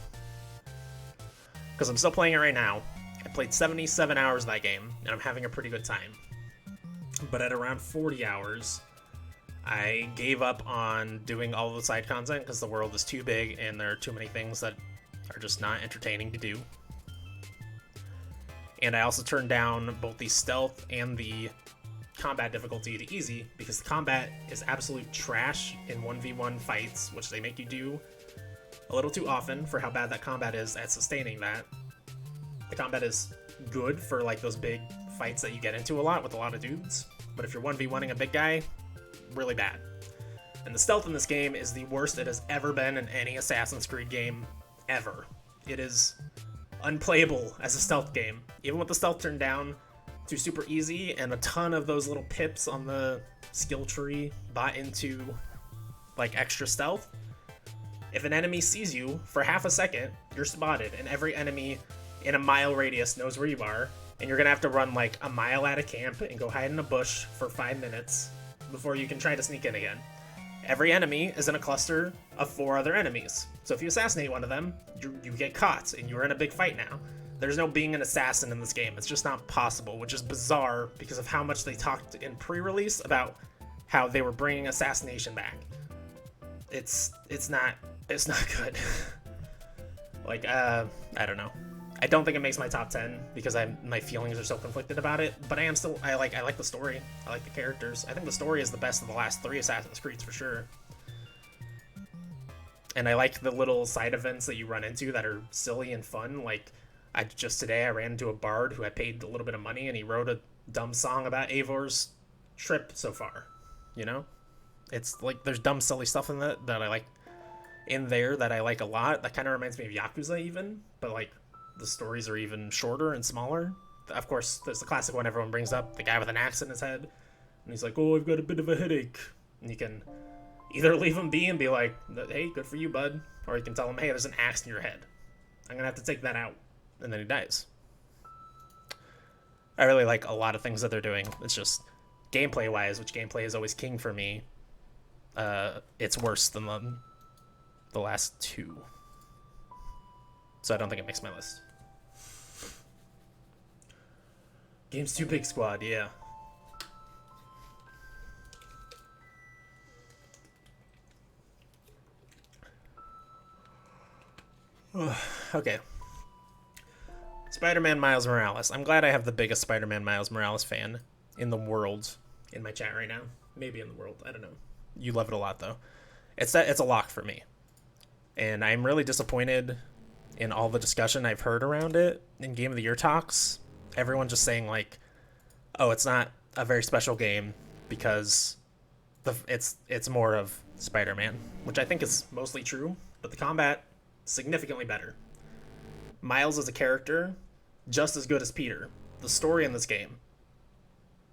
Because I'm still playing it right now. I played 77 hours of that game, and I'm having a pretty good time. But at around 40 hours, I gave up on doing all of the side content because the world is too big and there are too many things that are just not entertaining to do. And I also turned down both the stealth and the combat difficulty to easy because the combat is absolute trash in 1v1 fights, which they make you do a little too often for how bad that combat is at sustaining that. The combat is good for like those big fights that you get into a lot with a lot of dudes, but if you're 1v1ing a big guy, really bad. And the stealth in this game is the worst it has ever been in any Assassin's Creed game ever. It is unplayable as a stealth game. Even with the stealth turned down to super easy and a ton of those little pips on the skill tree bought into like extra stealth, if an enemy sees you for half a second, you're spotted, and every enemy in a mile radius knows where you are, and you're gonna have to run like a mile out of camp and go hide in a bush for 5 minutes before you can try to sneak in again. every enemy is in a cluster of 4 other enemies. So if you assassinate one of them, you get caught, and you're in a big fight now. There's no being an assassin in this game. It's just not possible, which is bizarre because of how much they talked in pre-release about how they were bringing assassination back. It's not good. Like, I don't know. I don't think it makes my top 10 because my feelings are so conflicted about it, but I like the story. I like the characters. I think the story is the best of the last 3 Assassin's Creeds for sure. And I like the little side events that you run into that are silly and fun. Like, today I ran into a bard who I paid a little bit of money, and he wrote a dumb song about Eivor's trip so far. You know? It's like, there's dumb, silly stuff in that I like in there that I like a lot. That kind of reminds me of Yakuza even, but like, the stories are even shorter and smaller. Of course, there's the classic one everyone brings up, the guy with an axe in his head, and he's like, oh, I've got a bit of a headache. And you can either leave him be and be like, hey, good for you, bud, or you can tell him, hey, there's an axe in your head. I'm gonna have to take that out. And then he dies. I really like a lot of things that they're doing. It's just, gameplay-wise, which gameplay is always king for me, it's worse than the last 2. So I don't think it makes my list. Game's too big, squad, yeah. Okay. Spider-Man Miles Morales. I'm glad I have the biggest Spider-Man Miles Morales fan in the world in my chat right now. Maybe in the world, I don't know. You love it a lot, though. It's a lock for me. And I'm really disappointed in all the discussion I've heard around it in Game of the Year talks. Everyone just saying, like, oh, it's not a very special game because it's more of Spider-Man, which I think is mostly true, but the combat, significantly better. Miles as a character, just as good as Peter. The story in this game,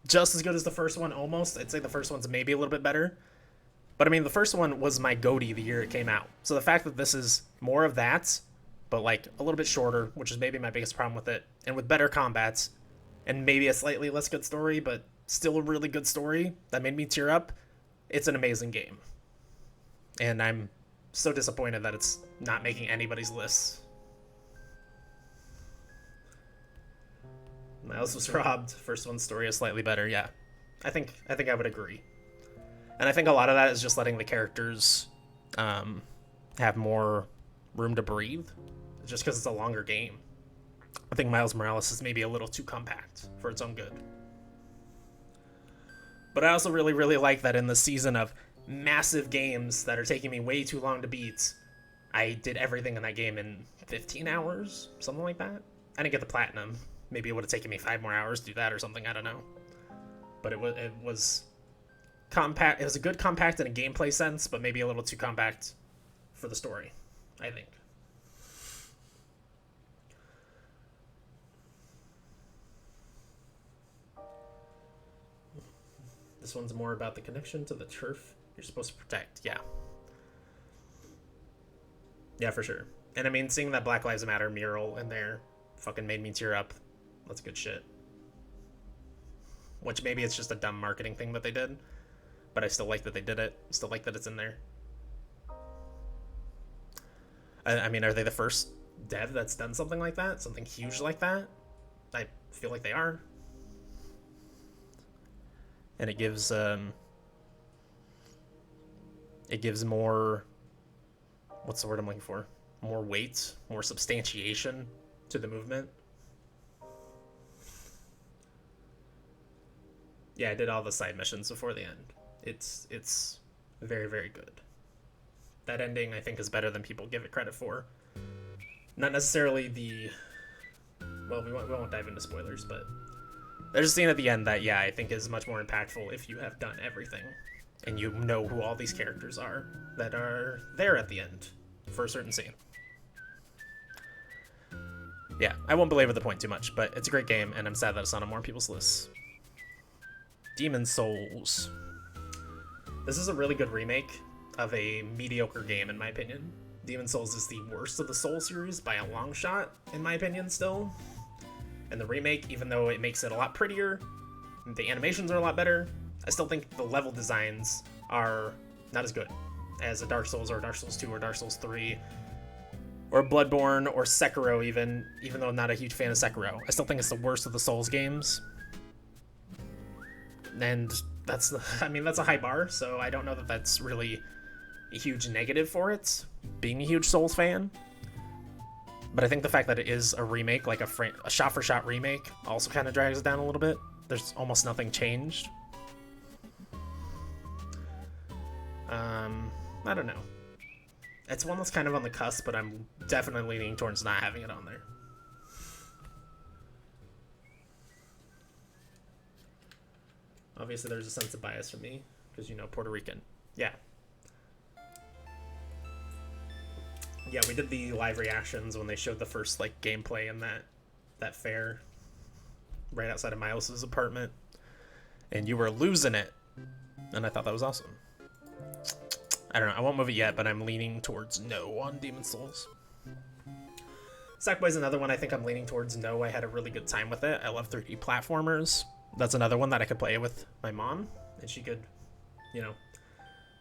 just as good as the first one, almost. I'd say the first one's maybe a little bit better. But I mean, the first one was my GOTY the year it came out. So the fact that this is more of that, but like a little bit shorter, which is maybe my biggest problem with it, and with better combats, and maybe a slightly less good story, but still a really good story that made me tear up, it's an amazing game. And I'm so disappointed that it's not making anybody's lists. Miles was robbed. First one's story is slightly better, yeah. I think I would agree. And I think a lot of that is just letting the characters have more room to breathe, just because it's a longer game. I think Miles Morales is maybe a little too compact for its own good. But I also really, really like that in the season of massive games that are taking me way too long to beat, I did everything in that game in 15 hours, something like that. I didn't get the platinum. Maybe it would have taken me 5 more hours to do that or something, I don't know. But it was compact. It was a good compact in a gameplay sense, but maybe a little too compact for the story, I think. This one's more about the connection to the turf you're supposed to protect. Yeah. Yeah, for sure. And I mean, seeing that Black Lives Matter mural in there fucking made me tear up. That's good shit. Which maybe it's just a dumb marketing thing that they did, but I still like that they did it. Still like that it's in there. I mean, are they the first dev that's done something like that? Something huge like that? I feel like they are. And it gives more, what's the word I'm looking for? More weight, more substantiation to the movement. Yeah, I did all the side missions before the end. It's very, very good. That ending, I think, is better than people give it credit for. Not necessarily the... Well, we won't dive into spoilers, but there's a scene at the end that, yeah, I think is much more impactful if you have done everything. And you know who all these characters are that are there at the end for a certain scene. Yeah, I won't belabor the point too much, but it's a great game, and I'm sad that it's not on more people's lists. Demon's Souls. This is a really good remake of a mediocre game, in my opinion. Demon's Souls is the worst of the Soul series by a long shot, in my opinion, still. And the remake, even though it makes it a lot prettier, the animations are a lot better, I still think the level designs are not as good as a Dark Souls or a Dark Souls 2 or Dark Souls 3 or Bloodborne or Sekiro even though I'm not a huge fan of Sekiro. I still think it's the worst of the Souls games. And that's a high bar, so I don't know that that's really a huge negative for it, being a huge Souls fan. But I think the fact that it is a remake, like a shot-for-shot remake, also kind of drags it down a little bit. There's almost nothing changed. I don't know. It's one that's kind of on the cusp, but I'm definitely leaning towards not having it on there. Obviously, there's a sense of bias for me, because, Puerto Rican. Yeah. Yeah, we did the live reactions when they showed the first, gameplay in that fair right outside of Miles's apartment. And you were losing it. And I thought that was awesome. I don't know. I won't move it yet, but I'm leaning towards no on Demon's Souls. Sackboy's another one I think I'm leaning towards no. I had a really good time with it. I love 3D platformers. That's another one that I could play with my mom, and she could,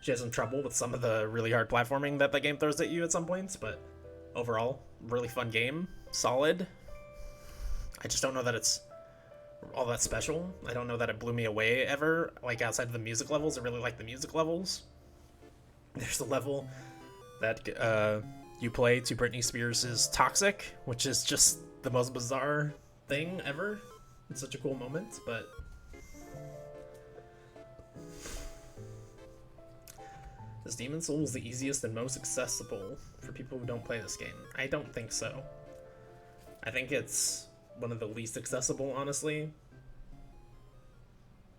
she has some trouble with some of the really hard platforming that the game throws at you at some points, but overall, really fun game. Solid. I just don't know that it's all that special. I don't know that it blew me away ever, outside of the music levels. I really like the music levels. There's a level that you play to Britney Spears' Toxic, which is just the most bizarre thing ever. It's such a cool moment, but is Demon's Souls the easiest and most accessible for people who don't play this game? I don't think so. I think it's one of the least accessible, honestly.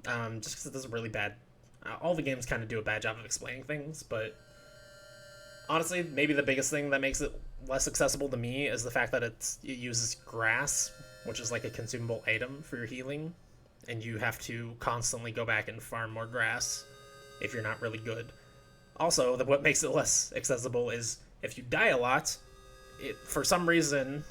Just because it does a really bad... all the games kind of do a bad job of explaining things, but honestly, maybe the biggest thing that makes it less accessible to me is the fact that it uses grass, which is like a consumable item for your healing, and you have to constantly go back and farm more grass if you're not really good. Also, what makes it less accessible is if you die a lot, for some reason,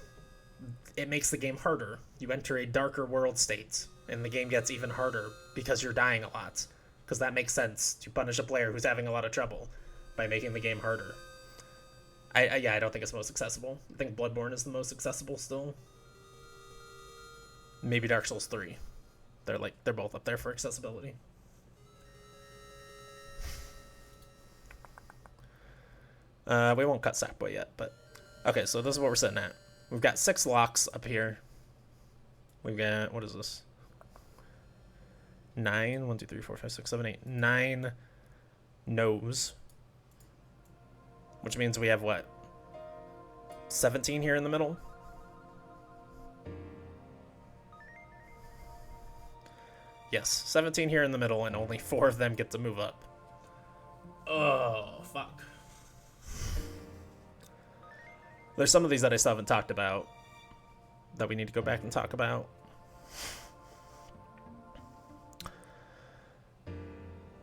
it makes the game harder. You enter a darker world state, and the game gets even harder because you're dying a lot. Because that makes sense to punish a player who's having a lot of trouble by making the game harder. I don't think it's most accessible. I think Bloodborne is the most accessible still. Maybe Dark Souls 3. They're both up there for accessibility. We won't cut Sackboy yet, but okay, so this is what we're sitting at. We've got 6 locks up here. We've got, what is this? 9, 1, 2, 3, 4, 5, 6, 7, 8, 9 no's. Which means we have what? 17 here in the middle? Yes, 17 here in the middle, and only 4 of them get to move up. Oh, fuck. There's some of these that I still haven't talked about that we need to go back and talk about.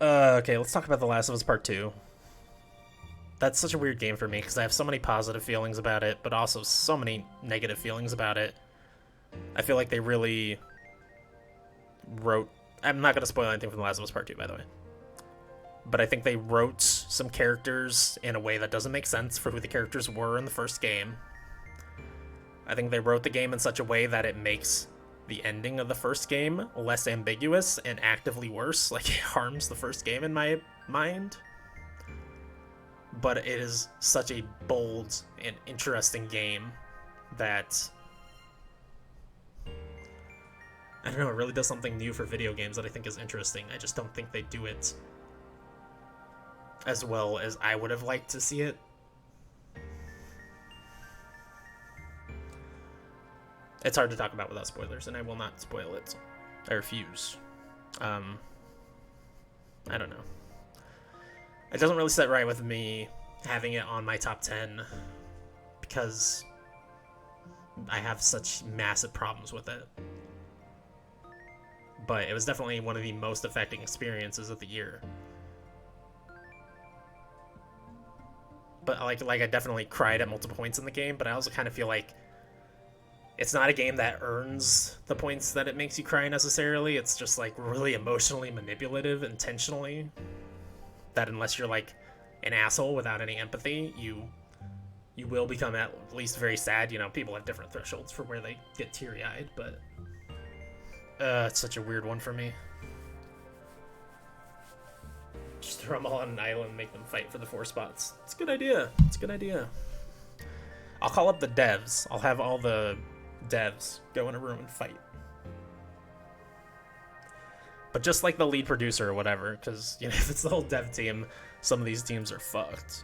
Okay, let's talk about The Last of Us Part 2. That's such a weird game for me because I have so many positive feelings about it, but also so many negative feelings about it. I feel like they really wrote... I'm not going to spoil anything from The Last of Us Part 2, by the way. But I think they wrote some characters in a way that doesn't make sense for who the characters were in the first game. I think they wrote the game in such a way that it makes the ending of the first game less ambiguous and actively worse. Like, it harms the first game in my mind. But it is such a bold and interesting game that... I don't know, it really does something new for video games that I think is interesting. I just don't think they do it as well as I would have liked to see it. It's hard to talk about without spoilers, and I will not spoil it. I refuse. I don't know. It doesn't really sit right with me having it on my top 10 because I have such massive problems with it. But it was definitely one of the most affecting experiences of the year. But like I definitely cried at multiple points in the game, but I also kind of feel like it's not a game that earns the points that it makes you cry necessarily. It's just like really emotionally manipulative intentionally. that unless you're like an asshole without any empathy, you will become at least very sad. You know, people have different thresholds for where they get teary-eyed, but it's such a weird one for me. Just throw them all on an island and make them fight for the 4 spots. It's a good idea. It's a good idea. I'll call up the devs. I'll have all the devs go in a room and fight. But just like the lead producer or whatever, because, you know, if it's the whole dev team, some of these teams are fucked.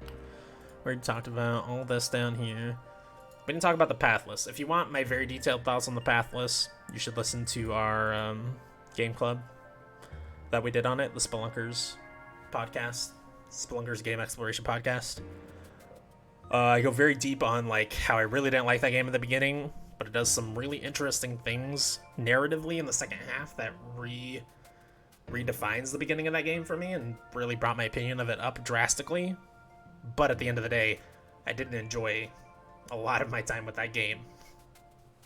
We already talked about all this down here. We didn't talk about the Pathless. If you want my very detailed thoughts on the Pathless, you should listen to our game club that we did on it, the Spelunkers podcast, Spelunkers Game Exploration podcast. I go very deep on like how I really didn't like that game in the beginning, but it does some really interesting things narratively in the second half that redefines the beginning of that game for me and really brought my opinion of it up drastically. But at the end of the day, I didn't enjoy a lot of my time with that game,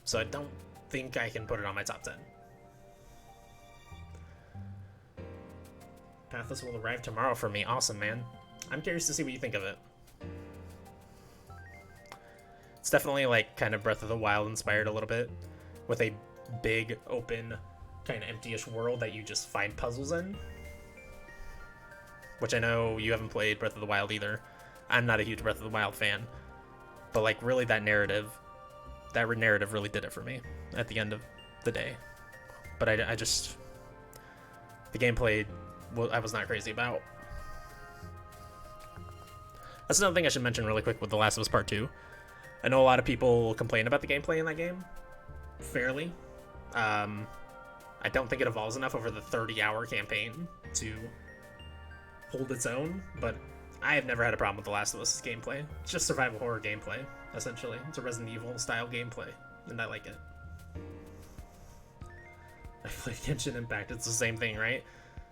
so I don't think I can put it on my top 10. Pathless will arrive tomorrow for me. Awesome, man. I'm curious to see what you think of it. It's definitely like kind of Breath of the Wild inspired a little bit, with a big, open, kind of empty-ish world that you just find puzzles in. Which I know you haven't played Breath of the Wild either. I'm not a huge Breath of the Wild fan. But like really that narrative really did it for me at the end of the day. But I just... the gameplay, well, I was not crazy about. That's another thing I should mention really quick with The Last of Us Part 2. I know a lot of people complain about the gameplay in that game. Fairly. I don't think it evolves enough over the 30-hour campaign to hold its own, but I have never had a problem with The Last of Us' gameplay. It's just survival horror gameplay, essentially. It's a Resident Evil style gameplay, and I like it. I played Genshin Impact, it's the same thing, right?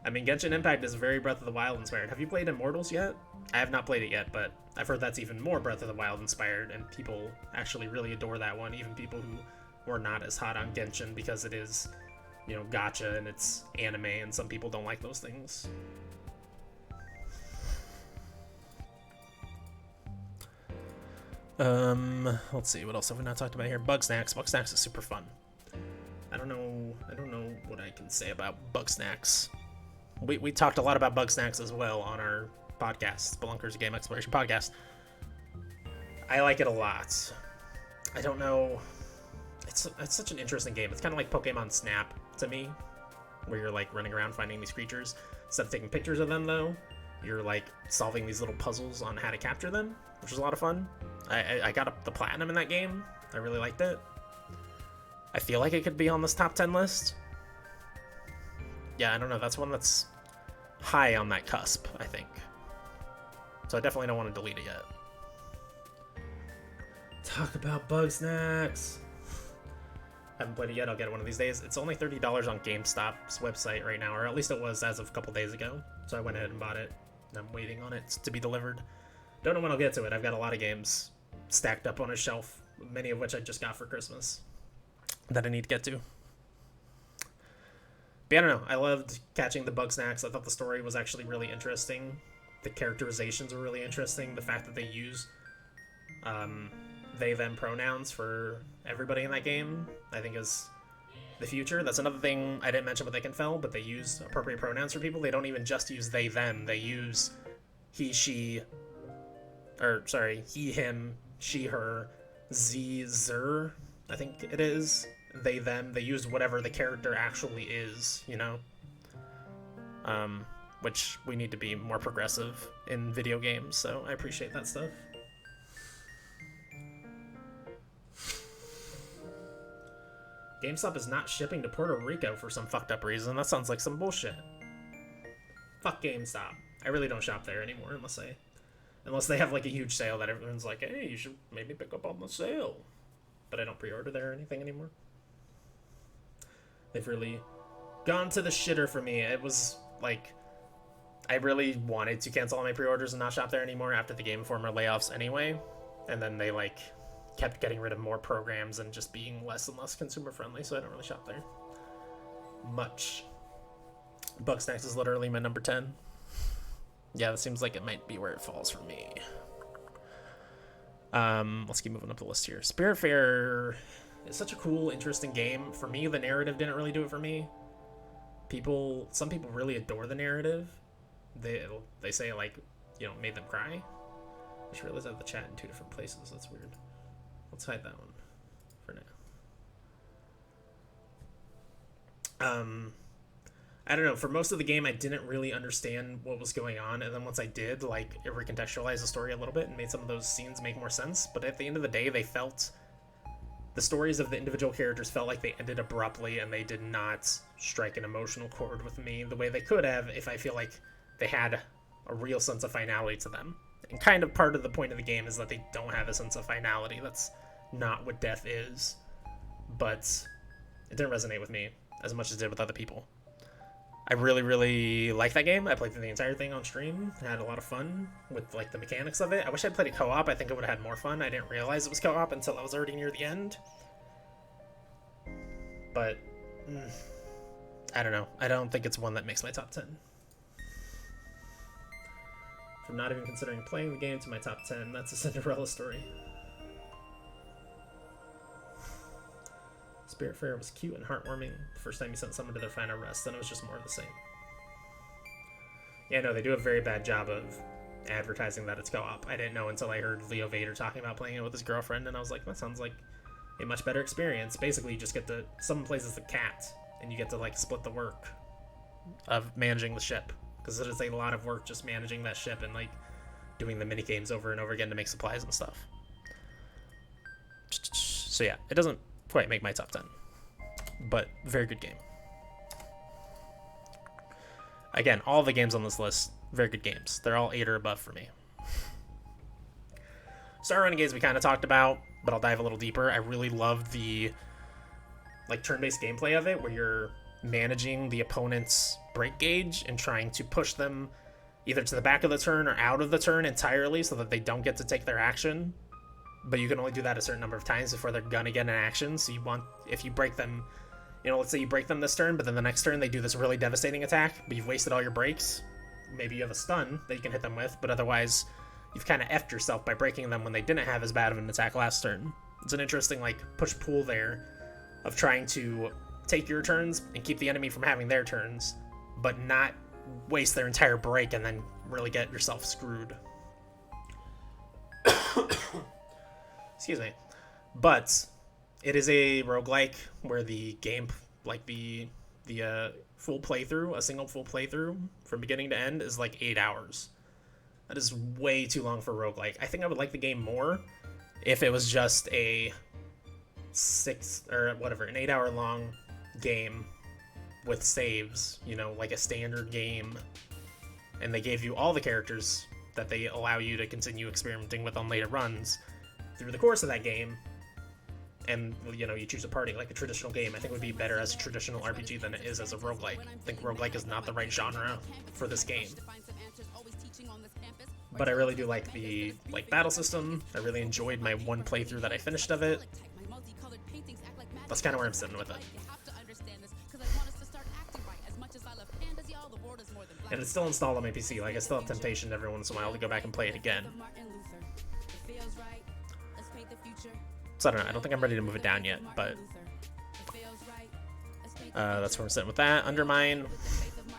I mean, Genshin Impact is very Breath of the Wild inspired. Have you played Immortals yet? I have not played it yet, but I've heard that's even more Breath of the Wild inspired, and people actually really adore that one, even people who were not as hot on Genshin because it is, you know, gacha and it's anime, and some people don't like those things. Let's see, what else have we not talked about here? Bugsnax. Bugsnax is super fun. I don't know what I can say about Bugsnax. We talked a lot about Bugsnax as well on our podcast, Spelunkers Game Exploration podcast. I like it a lot. I don't know. It's such an interesting game. It's kind of like Pokemon Snap to me, where you're like running around finding these creatures. Instead of taking pictures of them, though, you're like solving these little puzzles on how to capture them, which is a lot of fun. I got up the platinum in that game. I really liked it. I feel like it could be on this top 10 list. Yeah, I don't know. That's one that's high on that cusp, I think. So I definitely don't want to delete it yet. Talk about Bugsnax. Haven't played it yet. I'll get it one of these days. It's only $30 on GameStop's website right now, or at least it was as of a couple days ago. So I went ahead and bought it, and I'm waiting on it to be delivered. Don't know when I'll get to it. I've got a lot of games stacked up on a shelf, many of which I just got for Christmas that I need to get to. But I don't know. I loved catching the Bugsnax. I thought the story was actually really interesting. The characterizations were really interesting. The fact that they use they, them pronouns for everybody in that game, I think is the future. That's another thing I didn't mention with Ikenfell, but they use appropriate pronouns for people. They don't even just use they, them. They use he, she, he, him, she, her, z, zer, I think it is. They, them. They use whatever the character actually is, you know? Which we need to be more progressive in video games, so I appreciate that stuff. GameStop is not shipping to Puerto Rico for some fucked up reason. That sounds like some bullshit. Fuck GameStop. I really don't shop there anymore unless they have like a huge sale that everyone's like, hey, you should maybe pick up on the sale. But I don't pre-order there or anything anymore. They've really gone to the shitter for me. It was like, I really wanted to cancel all my pre-orders and not shop there anymore after the Game Informer layoffs anyway. And then they like kept getting rid of more programs and just being less and less consumer friendly, so I don't really shop there much. Bugsnax is literally my number 10. Yeah, that seems like it might be where it falls for me. Let's keep moving up the list here. Spiritfarer is such a cool, interesting game. For me, the narrative didn't really do it for me. Some people really adore the narrative. They say, like, you know, made them cry. I just realized I have the chat in 2 different places. That's weird. Let's hide that one for now. I don't know. For most of the game, I didn't really understand what was going on, and then once I did, like, it recontextualized the story a little bit and made some of those scenes make more sense. But at the end of the day, the stories of the individual characters felt like they ended abruptly, and they did not strike an emotional chord with me the way they could have if I feel like they had a real sense of finality to them. And kind of part of the point of the game is that they don't have a sense of finality. That's not what death is. But it didn't resonate with me as much as it did with other people. I really, really like that game. I played through the entire thing on stream. I had a lot of fun with, like, the mechanics of it. I wish I'd played it co-op. I think I would have had more fun. I didn't realize it was co-op until I was already near the end. But, I don't know. I don't think it's one that makes my top 10. From not even considering playing the game to my top 10, that's a Cinderella story. Spiritfarer was cute and heartwarming the first time you sent someone to their final rest, then it was just more of the same. Yeah, no, they do a very bad job of advertising that it's co-op. I didn't know until I heard Leo Vader talking about playing it with his girlfriend, and I was like, that sounds like a much better experience. Basically, you just get to, someone plays as the cat, and you get to, like, split the work of managing the ship. Because it is a lot of work just managing that ship and, like, doing the minigames over and over again to make supplies and stuff. So yeah, it doesn't quite make my top 10, but very good game. Again, all the games on this list, very good games. They're all 8 or above for me. Star Renegades we kind of talked about, but I'll dive a little deeper. I really love the, like, turn-based gameplay of it, where you're managing the opponent's break gauge and trying to push them either to the back of the turn or out of the turn entirely so that they don't get to take their action. But you can only do that a certain number of times before they're gonna get an action. So you want, if you break them, you know, let's say you break them this turn, but then the next turn they do this really devastating attack, but you've wasted all your breaks. Maybe you have a stun that you can hit them with, but otherwise you've kind of effed yourself by breaking them when they didn't have as bad of an attack last turn. It's an interesting, like, push-pull there of trying to take your turns and keep the enemy from having their turns, but not waste their entire break and then really get yourself screwed. Excuse me. But it is a roguelike where the game, like the full playthrough, a single full playthrough from beginning to end is like 8 hours. That is way too long for roguelike. I think I would like the game more if it was just a 8-hour long game with saves, you know, like a standard game, and they gave you all the characters that they allow you to continue experimenting with on later runs through the course of that game, and, you know, you choose a party like a traditional game. I think it would be better as a traditional RPG than it is as a roguelike. I think roguelike is not the right genre for this game. But I really do like the, like, battle system. I really enjoyed my one playthrough that I finished of it. That's kind of where I'm sitting with it. And it's still installed on my PC. Like, I still have temptation every once in a while to go back and play it again. So I don't know. I don't think I'm ready to move it down yet, but that's where I'm sitting with that. Undermine.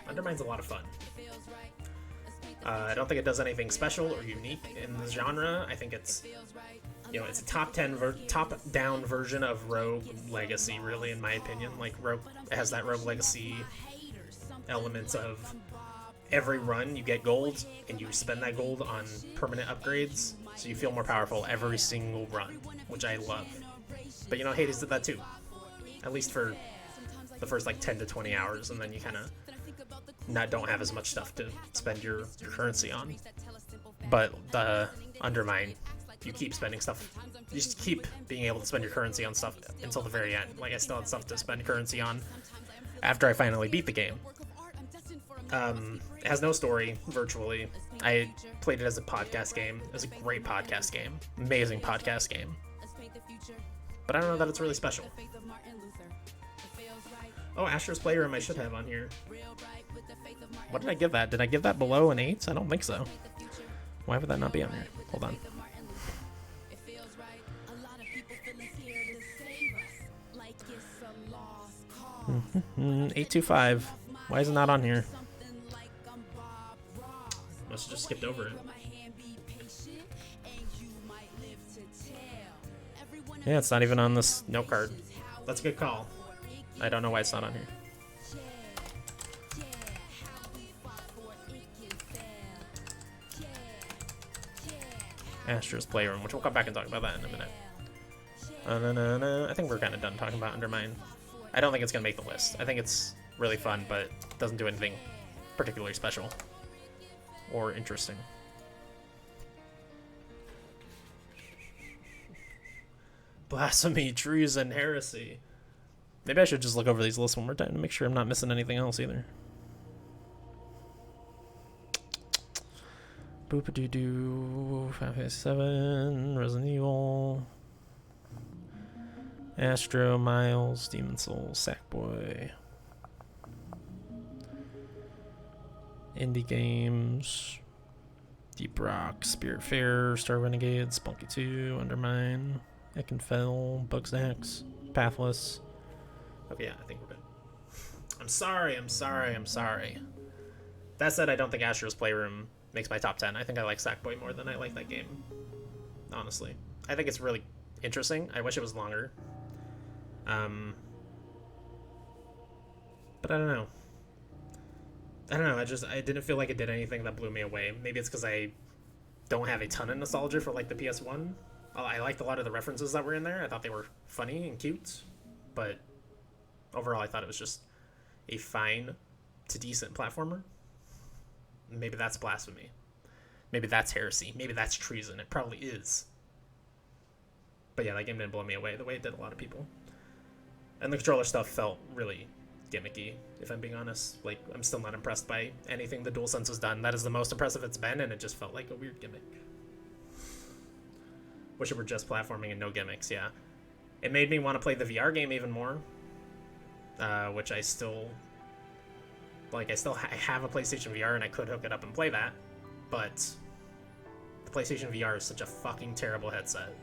Undermine's a lot of fun. I don't think it does anything special or unique in the genre. I think it's, you know, it's a top-down version of Rogue Legacy, really, in my opinion. Like, Rogue, it has that Rogue Legacy elements of every run you get gold, and you spend that gold on permanent upgrades, so you feel more powerful every single run, which I love. But, you know, Hades did that too, at least for the first, like, 10 to 20 hours, and then you kind of don't have as much stuff to spend your currency on. But the Undermine, you keep spending stuff. You just keep being able to spend your currency on stuff until the very end. Like, I still had stuff to spend currency on after I finally beat the game. It has no story, virtually. I played it as a podcast game. It was a great podcast game. Amazing podcast game. But I don't know that it's really special. Oh, Astro's Playroom I should have on here. What did I give that? Did I give that below an 8? I don't think so. Why would that not be on here? Hold on. 825. Why is it not on here? Must have just skipped over it. Yeah, it's not even on this note card. That's a good call. I don't know why it's not on here. Astro's Playroom, which we'll come back and talk about that in a minute. I think we're kind of done talking about Undermine. I don't think it's going to make the list. I think it's really fun, but doesn't do anything particularly special or interesting. Blasphemy, treason, heresy. Maybe I should just look over these lists one more time to make sure I'm not missing anything else either. Boop-a-doo-doo, 557, Resident Evil, Astro, Miles, Demon Soul, Sackboy, Indie Games, Deep Rock, Spiritfarer, Star Renegade, Spunky 2, Undermine, Eckenfell, Bugsnax, Pathless. Okay, yeah, I think we're good. I'm sorry. That said, I don't think Astro's Playroom makes my top 10. I think I like Sackboy more than I like that game. Honestly. I think it's really interesting. I wish it was longer. But I don't know. I didn't feel like it did anything that blew me away. Maybe it's because I don't have a ton of nostalgia for like the PS1. I liked a lot of the references that were in there. I thought they were funny and cute. But overall, I thought it was just a fine to decent platformer. Maybe that's blasphemy. Maybe that's heresy. Maybe that's treason. It probably is. But yeah, that game didn't blow me away the way it did a lot of people. And the controller stuff felt really gimmicky, if I'm being honest. Like, I'm still not impressed by anything the DualSense has done. That is the most impressive it's been, and it just felt like a weird gimmick. Wish it were just platforming and no gimmicks, yeah. It made me want to play the VR game even more, which I still... Like, I have a PlayStation VR and I could hook it up and play that, but the PlayStation VR is such a fucking terrible headset.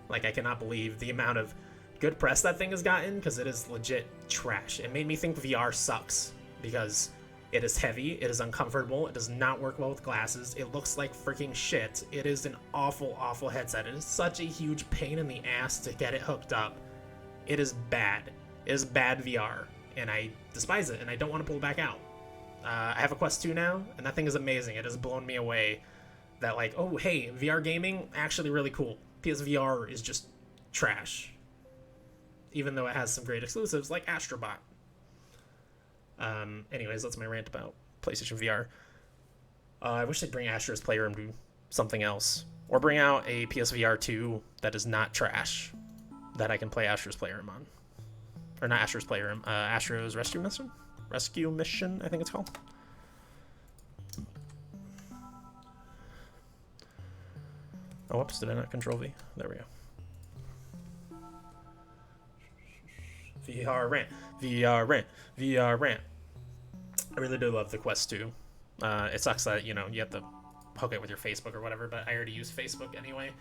Like, I cannot believe the amount of good press that thing has gotten, because it is legit trash. It made me think VR sucks, because it is heavy, it is uncomfortable, it does not work well with glasses, it looks like freaking shit. It is an awful, awful headset. It is such a huge pain in the ass to get it hooked up. It is bad. It is bad VR. And I despise it, and I don't want to pull it back out. I have a Quest 2 now, and that thing is amazing. It has blown me away that, like, oh, hey, VR gaming, actually really cool. PSVR is just trash. Even though it has some great exclusives, like Astrobot. Anyways, that's my rant about PlayStation VR. I wish they'd bring Astro's Playroom to something else. Or bring out a PSVR 2 that is not trash, that I can play Astro's Playroom on. Or not Astro's Playroom, Astro's Rescue Mission? Rescue Mission, I think it's called. Oh, whoops, did I not control V? There we go. VR rant. I really do love the Quest 2. It sucks that, you have to hook it with your Facebook or whatever, but I already use Facebook anyway.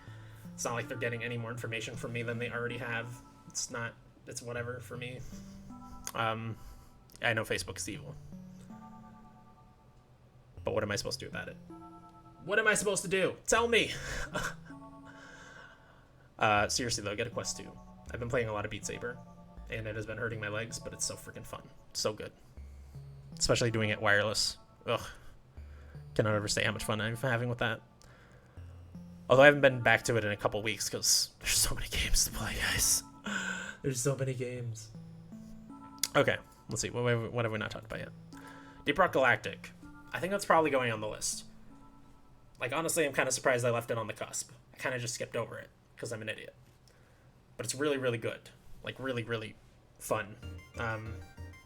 It's not like they're getting any more information from me than they already have. It's whatever for me. I know Facebook's evil. But what am I supposed to do about it? What am I supposed to do? Tell me! Seriously though, get a Quest 2. I've been playing a lot of Beat Saber, and it has been hurting my legs, but it's so freaking fun. So good. Especially doing it wireless. Ugh. Cannot overstate how much fun I'm having with that. Although I haven't been back to it in a couple weeks, because there's so many games to play, guys. There's so many games. Okay, let's see. What have we not talked about yet? Deep Rock Galactic. I think that's probably going on the list. Like, honestly, I'm kind of surprised I left it on the cusp. I kind of just skipped over it, because I'm an idiot. But it's really, really good. Like, really, really fun.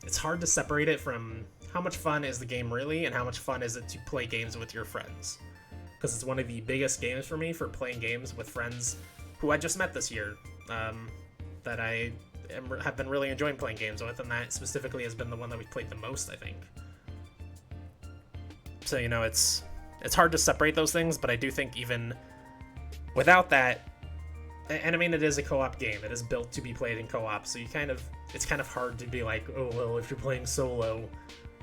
It's hard to separate it from how much fun is the game really, and how much fun is it to play games with your friends. Because it's one of the biggest games for me for playing games with friends who I just met this year. That I have been really enjoying playing games with, and that specifically has been the one that we've played the most, I think. So, you know, it's hard to separate those things, but I do think even without that, and I mean, it is a co-op game. It is built to be played in co-op, so it's kind of hard to be like, oh, well, if you're playing solo,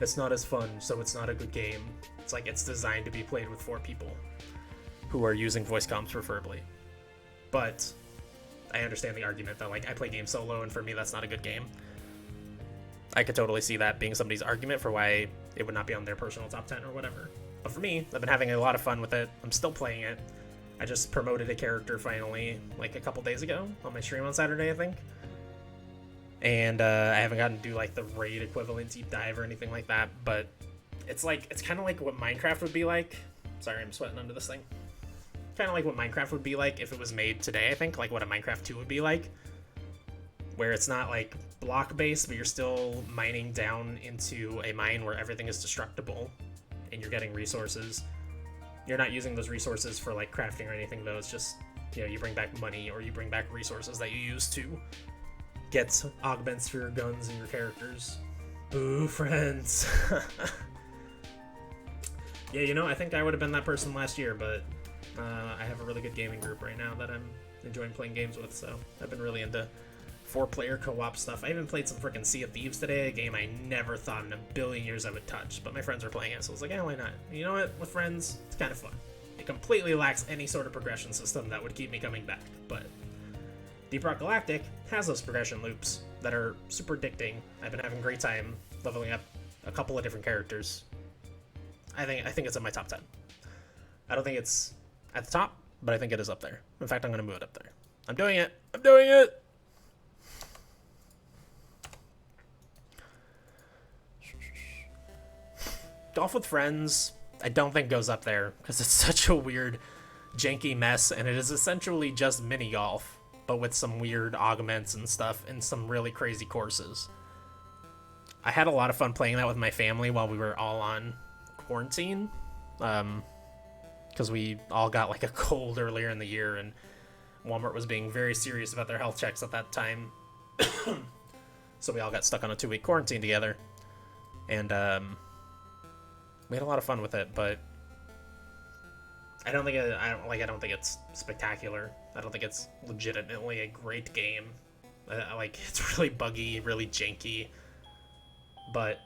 it's not as fun, so it's not a good game. It's like, it's designed to be played with 4 people who are using voice comms preferably. But I understand the argument that, like, I play games solo, and for me, that's not a good game. I could totally see that being somebody's argument for why it would not be on their personal top 10 or whatever. But for me, I've been having a lot of fun with it. I'm still playing it. I just promoted a character finally, like a couple days ago, on my stream on Saturday, I think. And I haven't gotten to do like the raid equivalent deep dive or anything like that, but it's kind of like what Minecraft would be like. Sorry, I'm sweating under this thing. Kind of like what Minecraft would be like if it was made today, I think, like what a Minecraft 2 would be like, where it's not like block based, but you're still mining down into a mine where everything is destructible and you're getting resources. You're not using those resources for like crafting or anything, though. It's just, you know, you bring back money or you bring back resources that you use to get augments for your guns and your characters. Boo, friends. Yeah, you know, I think I would have been that person last year, but I have a really good gaming group right now that I'm enjoying playing games with, so I've been really into 4-player co-op stuff. I even played some freaking Sea of Thieves today, a game I never thought in a billion years I would touch, but my friends were playing it, so I was like, yeah, why not? And you know what? With friends, it's kind of fun. It completely lacks any sort of progression system that would keep me coming back, but Deep Rock Galactic has those progression loops that are super addicting. I've been having a great time leveling up a couple of different characters. I think it's in my top 10. I don't think it's at the top, but I think it is up there. In fact, I'm going to move it up there. I'm doing it! I'm doing it! Golf with Friends, I don't think goes up there, because it's such a weird, janky mess, and it is essentially just mini golf, but with some weird augments and stuff, and some really crazy courses. I had a lot of fun playing that with my family while we were all on quarantine, because we all got like a cold earlier in the year, and Walmart was being very serious about their health checks at that time. So we all got stuck on a 2-week quarantine together, and we had a lot of fun with it, but I don't think it's spectacular. I don't think it's legitimately a great game. It's really buggy, really janky, but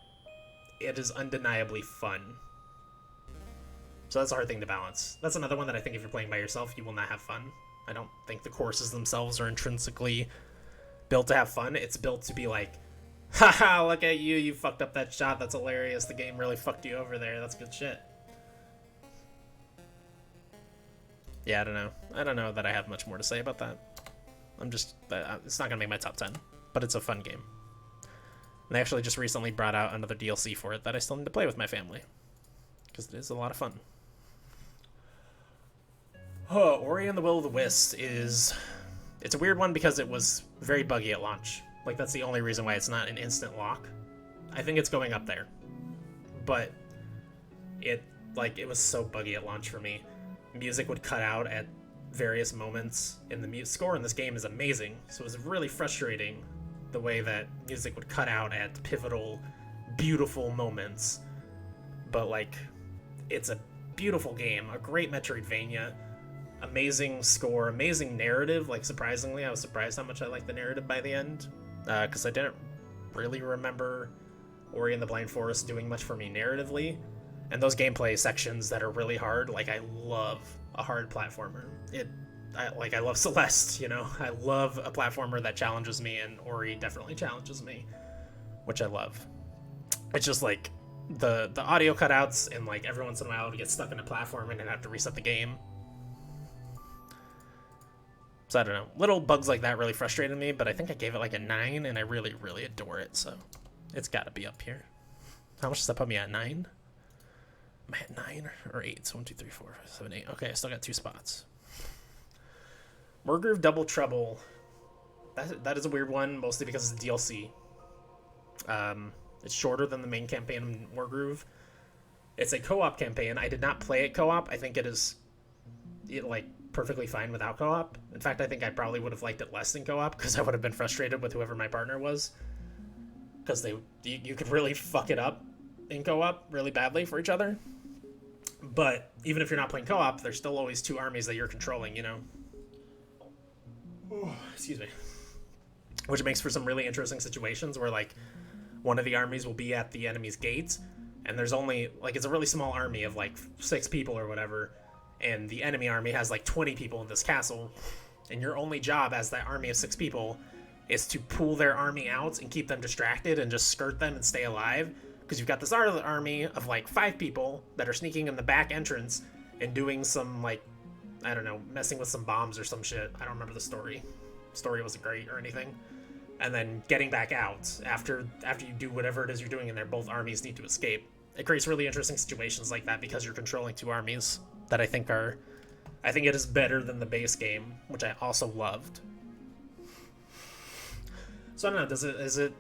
it is undeniably fun. So that's a hard thing to balance. That's another one that I think if you're playing by yourself, you will not have fun. I don't think the courses themselves are intrinsically built to have fun. It's built to be like, haha, look at you, you fucked up that shot, that's hilarious, the game really fucked you over there, that's good shit. Yeah, I don't know that I have much more to say about that. It's not gonna make my top 10, but it's a fun game. And they actually just recently brought out another DLC for it that I still need to play with my family, because it is a lot of fun. Ori and the Will of the Wisps it's a weird one because it was very buggy at launch. Like, that's the only reason why it's not an instant lock. I think it's going up there. But it was so buggy at launch for me. Music would cut out at various moments, and the score in this game is amazing. So it was really frustrating the way that music would cut out at pivotal, beautiful moments. But, like, it's a beautiful game, a great Metroidvania, amazing score, amazing narrative. Like, surprisingly, I was surprised how much I liked the narrative by the end. Because I didn't really remember Ori and the Blind Forest doing much for me narratively. And those gameplay sections that are really hard, like, I love a hard platformer. I love Celeste, you know? I love a platformer that challenges me, and Ori definitely challenges me, which I love. It's just, like, the audio cutouts, and, like, every once in a while I would get stuck in a platform and then have to reset the game. So I don't know. Little bugs like that really frustrated me, but I think I gave it like a 9, and I really, really adore it, so it's got to be up here. How much does that put me at? 9? Am I at 9 or 8? So 1, 2, 3, 4, 5, 7, 8. Okay, I still got 2 spots. Wargroove Double Trouble. That is a weird one, mostly because it's DLC. It's shorter than the main campaign in Wargroove. It's a co-op campaign. I did not play it co-op. I think perfectly fine without co-op. In fact, I think I probably would have liked it less than co-op, because I would have been frustrated with whoever my partner was, because you could really fuck it up in co-op really badly for each other. But even if you're not playing co-op, there's still always two armies that you're controlling, you know? Oh, excuse me. Which makes for some really interesting situations where, like, one of the armies will be at the enemy's gate, and there's only, like, it's a really small army of, like, 6 people or whatever, and the enemy army has, like, 20 people in this castle, and your only job as that army of 6 people is to pull their army out and keep them distracted and just skirt them and stay alive, because you've got this other army of, like, 5 people that are sneaking in the back entrance and doing some, like, I don't know, messing with some bombs or some shit. I don't remember the story. Story wasn't great or anything. And then getting back out after you do whatever it is you're doing in there. Both armies need to escape. It creates really interesting situations like that because you're controlling 2 armies that I think it is better than the base game, which I also loved. So I don't know, does it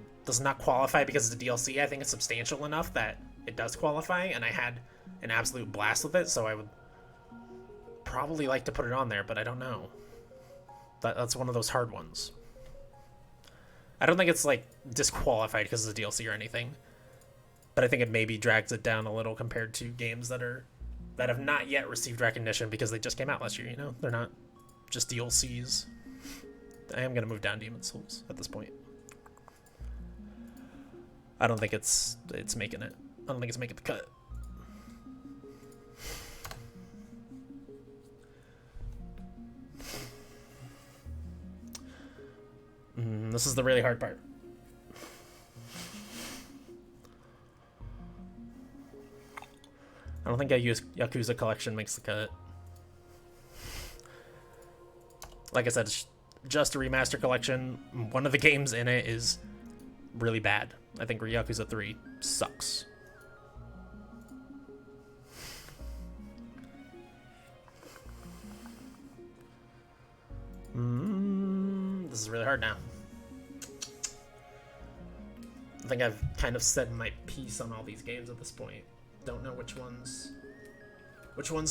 not qualify because of the DLC? I think it's substantial enough that it does qualify, and I had an absolute blast with it, so I would probably like to put it on there, but I don't know. That's one of those hard ones. I don't think it's, like, disqualified because of the DLC or anything, but I think it maybe drags it down a little compared to games that have not yet received recognition because they just came out last year, you know? They're not just DLCs. I am going to move down Demon's Souls at this point. I don't think it's making it. I don't think it's making the cut. This is the really hard part. I don't think Yakuza Collection makes the cut. Like I said, it's just a remaster collection. One of the games in it is really bad. I think Yakuza 3 sucks. This is really hard now. I think I've kind of said my piece on all these games at this point. Don't know which ones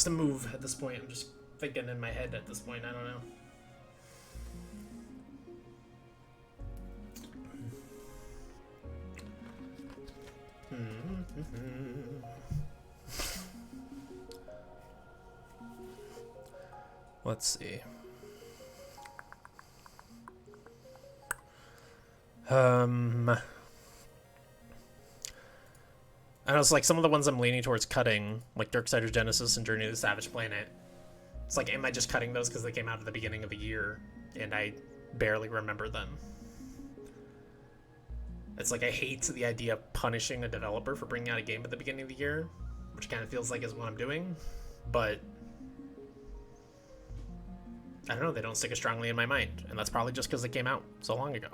to move at this point. I'm just thinking in my head at this point. I don't know. Let's see. I know it's like some of the ones I'm leaning towards cutting, like Darksiders Genesis and Journey to the Savage Planet. It's like, am I just cutting those because they came out at the beginning of the year and I barely remember them? It's like I hate the idea of punishing a developer for bringing out a game at the beginning of the year, which kind of feels like is what I'm doing, but I don't know, they don't stick as strongly in my mind, and that's probably just because they came out so long ago.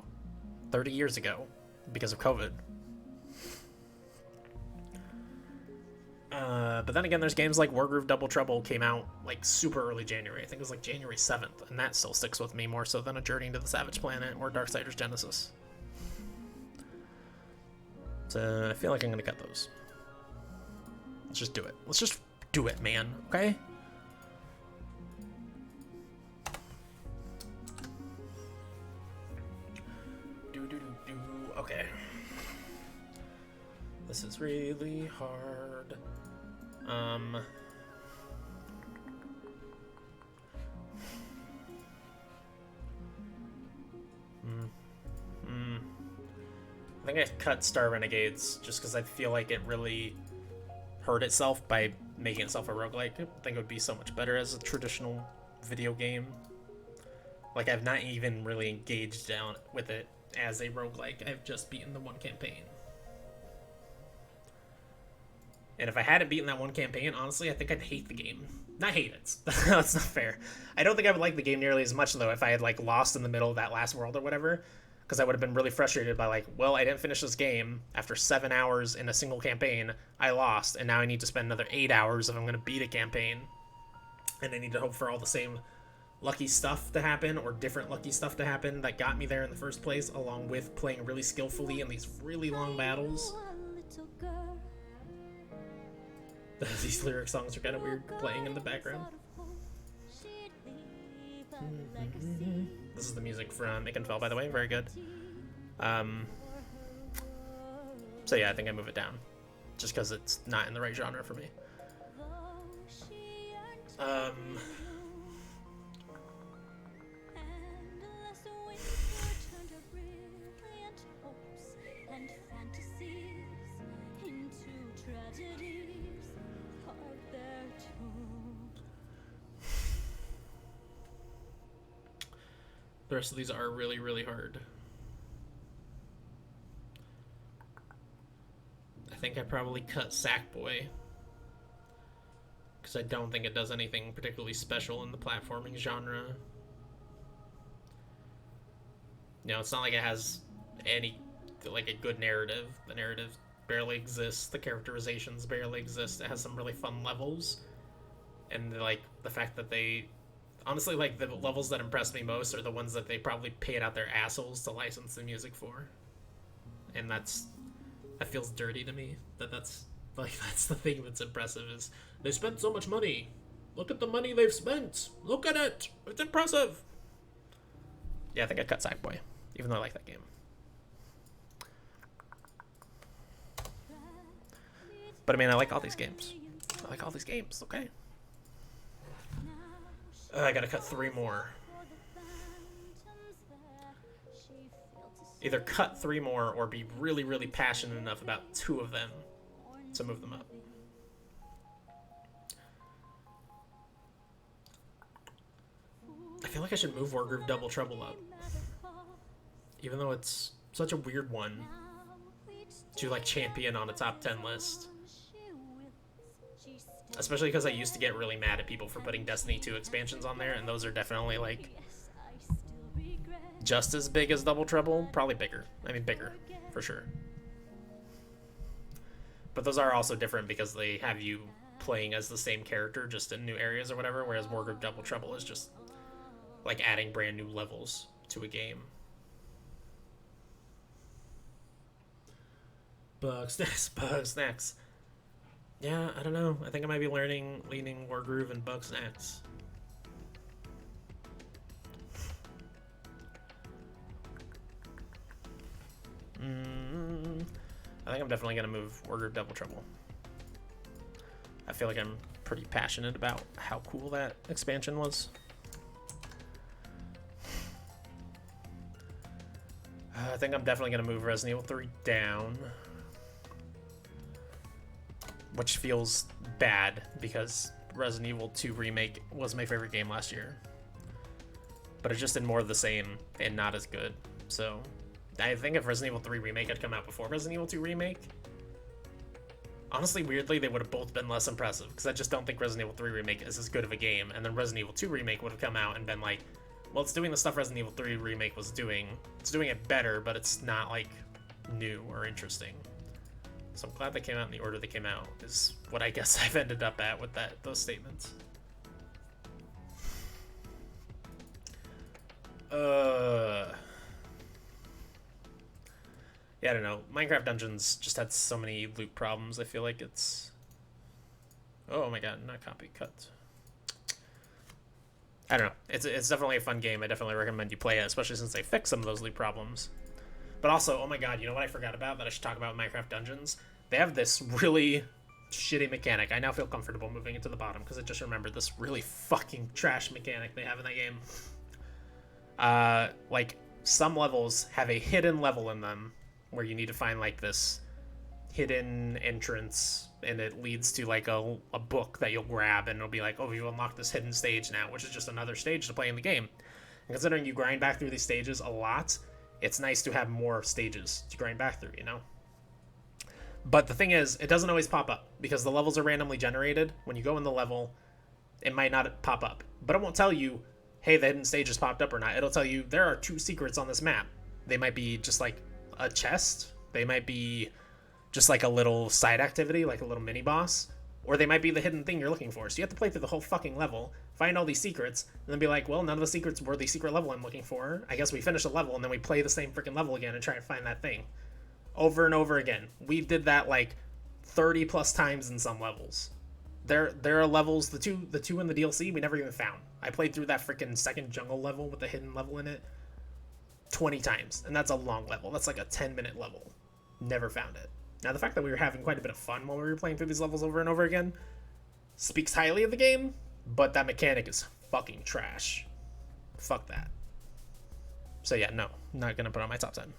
30 years ago, because of COVID. But then again, there's games like Wargroove Double Trouble came out like super early January. I think it was like January 7th, and that still sticks with me more so than a Journey to the Savage Planet or Darksiders Genesis. So I feel like I'm gonna cut those. Let's just do it. Let's just do it, man. Okay? Okay. This is really hard. I think I cut Star Renegades just because I feel like it really hurt itself by making itself a roguelike. I think it would be so much better as a traditional video game. Like, I've not even really engaged down with it as a roguelike. I've just beaten the one campaign. And if I hadn't beaten that one campaign, honestly, I think I'd hate the game. Not hate it. That's not fair. I don't think I would like the game nearly as much, though, if I had, like, lost in the middle of that last world or whatever. Because I would have been really frustrated by, like, well, I didn't finish this game. After 7 hours in a single campaign, I lost. And now I need to spend another 8 hours if I'm going to beat a campaign. And I need to hope for all the same lucky stuff to happen or different lucky stuff to happen that got me there in the first place, along with playing really skillfully in these really long battles. These lyric songs are kind of weird playing in the background. This is the music from Ikenfell, by the way, very good. So yeah, I think I move it down just because it's not in the right genre for me. Um, the rest of these are really, really hard. I think I probably cut Sackboy, because I don't think it does anything particularly special in the platforming genre. You know, it's not like it has any, like, a good narrative. The narrative barely exists. The characterizations barely exist. It has some really fun levels. And, like, the fact that they... Honestly, like, the levels that impress me most are the ones that they probably paid out their assholes to license the music for. And that feels dirty to me. That's the thing that's impressive, is they spent so much money. Look at the money they've spent. Look at it. It's impressive. Yeah, I think I cut Sackboy, even though I like that game. But I mean, I like all these games. Okay? I gotta cut 3 more. Either cut 3 more or be really, really passionate enough about 2 of them to move them up. I feel like I should move Wargroove Double Trouble up. Even though it's such a weird one to, like, champion on a top 10 list. Especially because I used to get really mad at people for putting Destiny 2 expansions on there, and those are definitely, like, just as big as Double Trouble. Probably bigger. I mean, bigger, for sure. But those are also different because they have you playing as the same character, just in new areas or whatever, whereas Wargroove Double Trouble is just, like, adding brand new levels to a game. Bugsnax. Yeah, I don't know. I think I might be leaning Wargroove and Bugsnax. I think I'm definitely going to move Wargroove Double Trouble. I feel like I'm pretty passionate about how cool that expansion was. I think I'm definitely going to move Resident Evil 3 down. Which feels bad, because Resident Evil 2 Remake was my favorite game last year. But it just did more of the same and not as good. So I think if Resident Evil 3 Remake had come out before Resident Evil 2 Remake, honestly, weirdly, they would have both been less impressive, because I just don't think Resident Evil 3 Remake is as good of a game. And then Resident Evil 2 Remake would have come out and been like, well, it's doing the stuff Resident Evil 3 Remake was doing. It's doing it better, but it's not, like, new or interesting. So I'm glad they came out in the order they came out, is what I guess I've ended up at with those statements. Yeah, I don't know. Minecraft Dungeons just had so many loot problems. I feel like it's... Oh my god, not copy, cut. I don't know. It's definitely a fun game. I definitely recommend you play it, especially since they fixed some of those loot problems. But also, oh my god, you know what I forgot about that I should talk about Minecraft Dungeons? They have this really shitty mechanic. I now feel comfortable moving it to the bottom because I just remembered this really fucking trash mechanic they have in that game. Like, some levels have a hidden level in them where you need to find, like, this hidden entrance, and it leads to, like, a book that you'll grab, and it'll be like, oh, you unlocked this hidden stage now, which is just another stage to play in the game. And considering you grind back through these stages a lot, it's nice to have more stages to grind back through, you know? But the thing is, it doesn't always pop up, because the levels are randomly generated. When you go in the level, it might not pop up. But it won't tell you, hey, the hidden stage has popped up or not. It'll tell you, there are 2 secrets on this map. They might be just, like, a chest. They might be just, like, a little side activity, like a little mini-boss. Or they might be the hidden thing you're looking for. So you have to play through the whole fucking level, find all these secrets, and then be like, well, none of the secrets were the secret level I'm looking for. I guess we finish the level, and then we play the same freaking level again and try and find that thing. Over and over again. We did that, like, 30 plus times in some levels. There are levels, the two in the DLC we never even found. I played through that freaking second jungle level with the hidden level in it 20 times, and that's a long level. That's like a 10-minute level. Never found it. Now, the fact that we were having quite a bit of fun while we were playing through these levels over and over again speaks highly of the game, but that mechanic is fucking trash. Fuck that. So yeah, no, not gonna put on my top 10.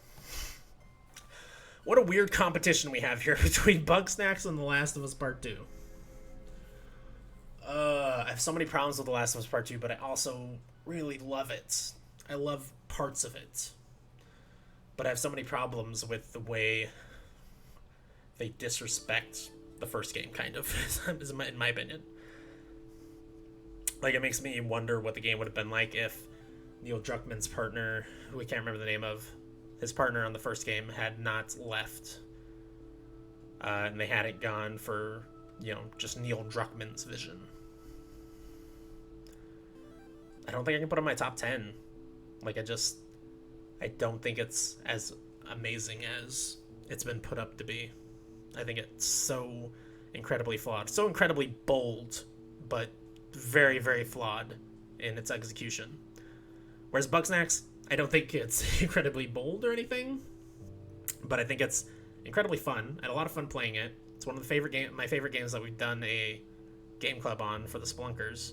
What a weird competition we have here between Bugsnax and The Last of Us Part 2. I have so many problems with The Last of Us Part 2, but I also really love it. I love parts of it. But I have so many problems with the way they disrespect the first game, kind of, in my opinion. Like, it makes me wonder what the game would have been like if Neil Druckmann's partner, who we can't remember the name of, his partner on the first game had not left. And they hadn't gone for, just Neil Druckmann's vision. I don't think I can put it in my top 10. Like, I don't think it's as amazing as it's been put up to be. I think it's so incredibly flawed. So incredibly bold, but very, very flawed in its execution. Whereas Bugsnax, I don't think it's incredibly bold or anything, but I think it's incredibly fun. I had a lot of fun playing it. It's one of my favorite games that we've done a game club on for the Spelunkers.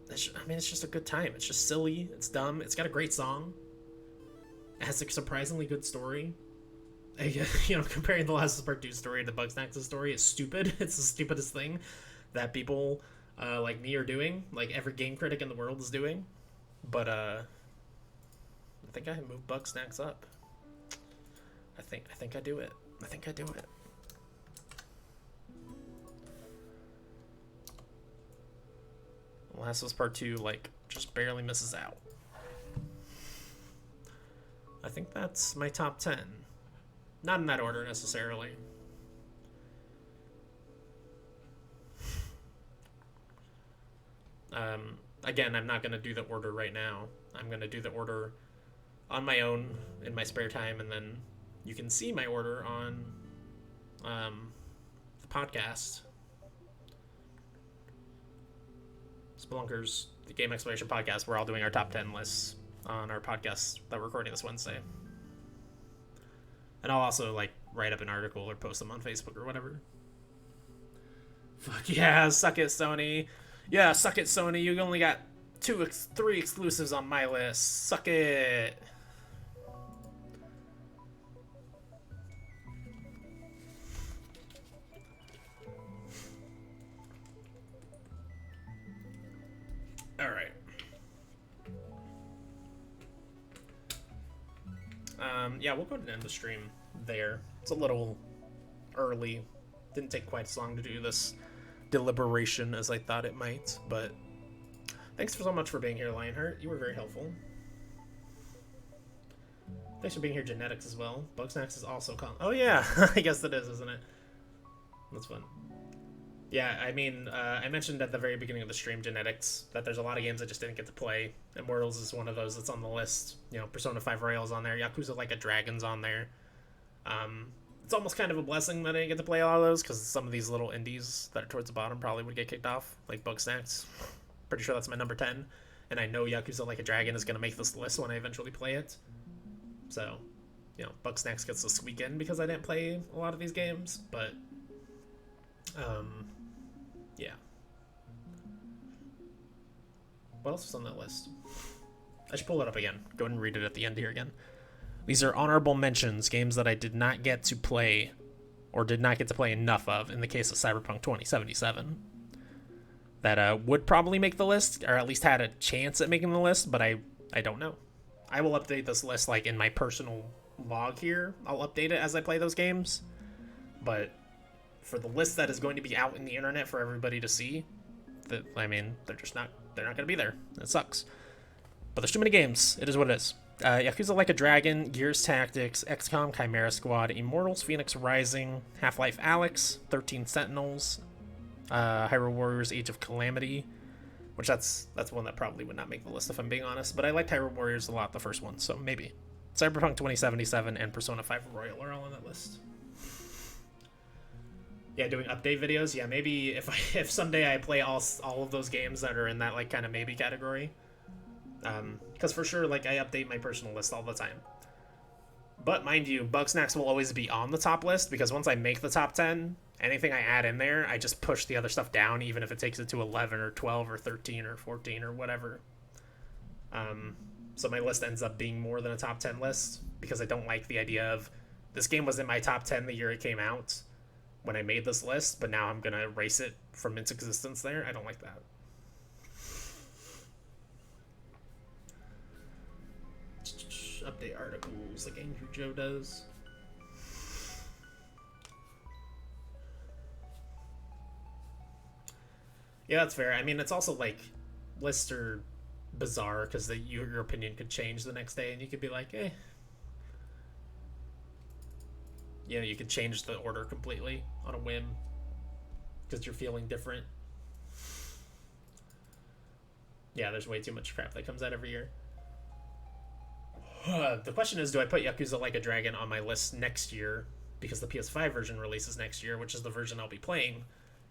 It's just a good time. It's just silly. It's dumb. It's got a great song. It has a surprisingly good story. Comparing the Last of Us Part 2 story to Bugsnax's story is stupid. It's the stupidest thing that people like me are doing. Like every game critic in the world is doing. But I think I moved Bugsnax up. I think I do it. I think I do it. Last of Us Part 2, just barely misses out. I think that's my top 10. Not in that order, necessarily. Again, I'm not going to do the order right now. I'm going to do the order on my own in my spare time, and then you can see my order on the podcast. Spelunkers, the Game Exploration Podcast. We're all doing our top 10 lists on our podcast that we're recording this Wednesday. And I'll also, write up an article or post them on Facebook or whatever. Fuck yeah, suck it, Sony. Yeah, suck it, Sony. You only got 3 exclusives on my list. Suck it. Alright. Yeah, we'll go ahead and end the stream there. It's a little early. Didn't take quite as long to do this deliberation as I thought it might, but thanks so much for being here, Lionheart. You were very helpful. Thanks for being here, Genetics, as well. Bugsnax is also oh yeah, I guess it is, isn't it? That's fun. Yeah, I mentioned at the very beginning of the stream, Genetics, that there's a lot of games I just didn't get to play. Immortals is one of those that's on the list. Persona 5 Royal's on there. Yakuza Like a Dragon's on there. It's almost kind of a blessing that I didn't get to play a lot of those, because some of these little indies that are towards the bottom probably would get kicked off, like Bugsnax. Pretty sure that's my number 10. And I know Yakuza Like a Dragon is going to make this list when I eventually play it. So, Bugsnax gets to squeak in because I didn't play a lot of these games, but yeah. What else is on that list? I should pull it up again. Go ahead and read it at the end here again. These are honorable mentions, games that I did not get to play, or did not get to play enough of, in the case of Cyberpunk 2077. That would probably make the list, or at least had a chance at making the list, but I don't know. I will update this list, in my personal log here. I'll update it as I play those games. But for the list that is going to be out in the internet for everybody to see, they're not going to be there. It sucks. But there's too many games. It is what it is. Yakuza Like a Dragon, Gears Tactics, XCOM Chimera Squad, Immortals Phoenix Rising, Half-Life Alyx, 13 Sentinels, Hyrule Warriors Age of Calamity, which that's one that probably would not make the list if I'm being honest, but I liked Hyrule Warriors a lot, the first one, so maybe. Cyberpunk 2077 and Persona 5 Royal are all on that list. Yeah, doing update videos. Yeah, maybe if someday I play all of those games that are in that kind of maybe category, because for sure I update my personal list all the time. But mind you, Bugsnax will always be on the top list because once I make the top 10, anything I add in there, I just push the other stuff down, even if it takes it to 11 or 12 or 13 or 14 or whatever. So my list ends up being more than a top 10 list because I don't like the idea of this game was in my top 10 the year it came out when I made this list, but now I'm going to erase it from its existence there. I don't like that. Update articles like Angry Joe does. Yeah, that's fair. I mean, it's also like lists are bizarre because your opinion could change the next day, and you could be like, eh. You know, you could change the order completely on a whim because you're feeling different. Yeah, there's way too much crap that comes out every year. The question is, do I put Yakuza Like a Dragon on my list next year because the PS5 version releases next year, which is the version I'll be playing,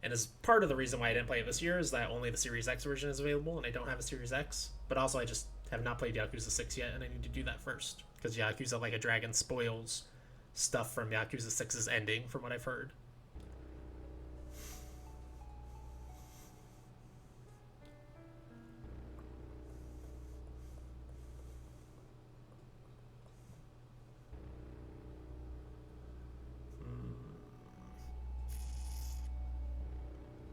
and as part of the reason why I didn't play it this year is that only the Series X version is available, and I don't have a Series X. But also, I just have not played Yakuza 6 yet, and I need to do that first because Yakuza Like a Dragon spoils stuff from Yakuza 6's ending, from what I've heard.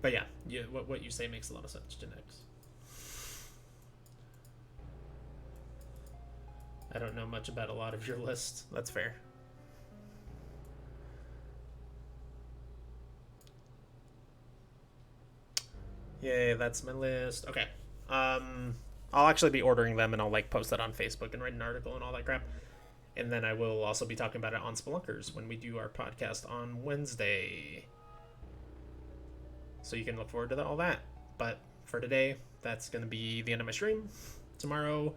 But yeah, what you say makes a lot of sense, Gen X. I don't know much about a lot of your list. That's fair. Yay, that's my list. Okay. I'll actually be ordering them and I'll like post that on Facebook and write an article and all that crap. And then I will also be talking about it on Spelunkers when we do our podcast on Wednesday. So you can look forward to all that. But for today, that's going to be the end of my stream. Tomorrow,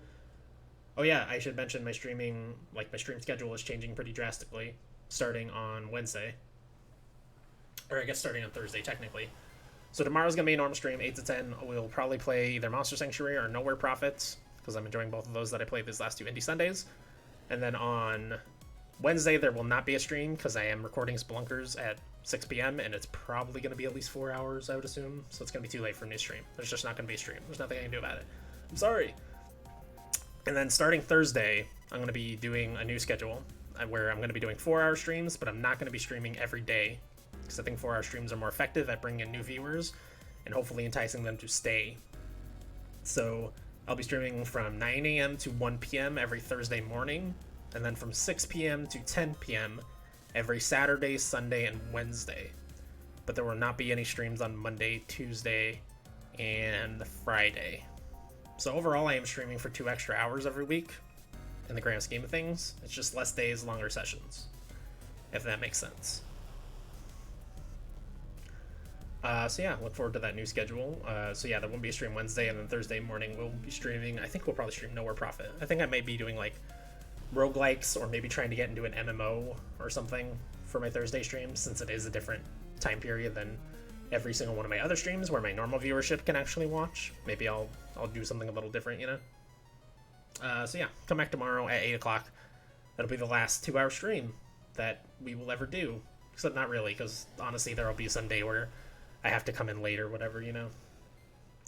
oh yeah, I should mention my streaming, like my stream schedule is changing pretty drastically starting on Wednesday. Or I guess starting on Thursday, technically. So tomorrow's going to be a normal stream, 8 to 10. We'll probably play either Monster Sanctuary or Nowhere Profits, because I'm enjoying both of those that I played these last two Indie Sundays. And then on Wednesday, there will not be a stream, because I am recording Spelunkers at 6 p.m., and it's probably going to be at least 4 hours, I would assume. So it's going to be too late for a new stream. There's just not going to be a stream. There's nothing I can do about it. I'm sorry. And then starting Thursday, I'm going to be doing a new schedule, where I'm going to be doing 4-hour streams, but I'm not going to be streaming every day, because I think 4-hour streams are more effective at bringing in new viewers and hopefully enticing them to stay. So I'll be streaming from 9 a.m. to 1 p.m. every Thursday morning, and then from 6 p.m. to 10 p.m. every Saturday, Sunday, and Wednesday. But there will not be any streams on Monday, Tuesday, and Friday. So overall, I am streaming for 2 extra hours every week in the grand scheme of things. It's just less days, longer sessions, if that makes sense. So yeah, look forward to that new schedule. So yeah, there won't be a stream Wednesday, and then Thursday morning we'll be streaming. I think we'll probably stream Nowhere Profit. I think I may be doing like roguelikes or maybe trying to get into an MMO or something for my Thursday streams, since it is a different time period than every single one of my other streams where my normal viewership can actually watch. Maybe I'll do something a little different, you know? So yeah, come back tomorrow at 8 o'clock. That'll be the last 2-hour stream that we will ever do. Except not really, because honestly there will be some day where I have to come in late or whatever, you know?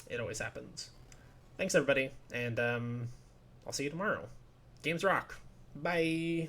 It always happens. Thanks, everybody, and I'll see you tomorrow. Games rock. Bye.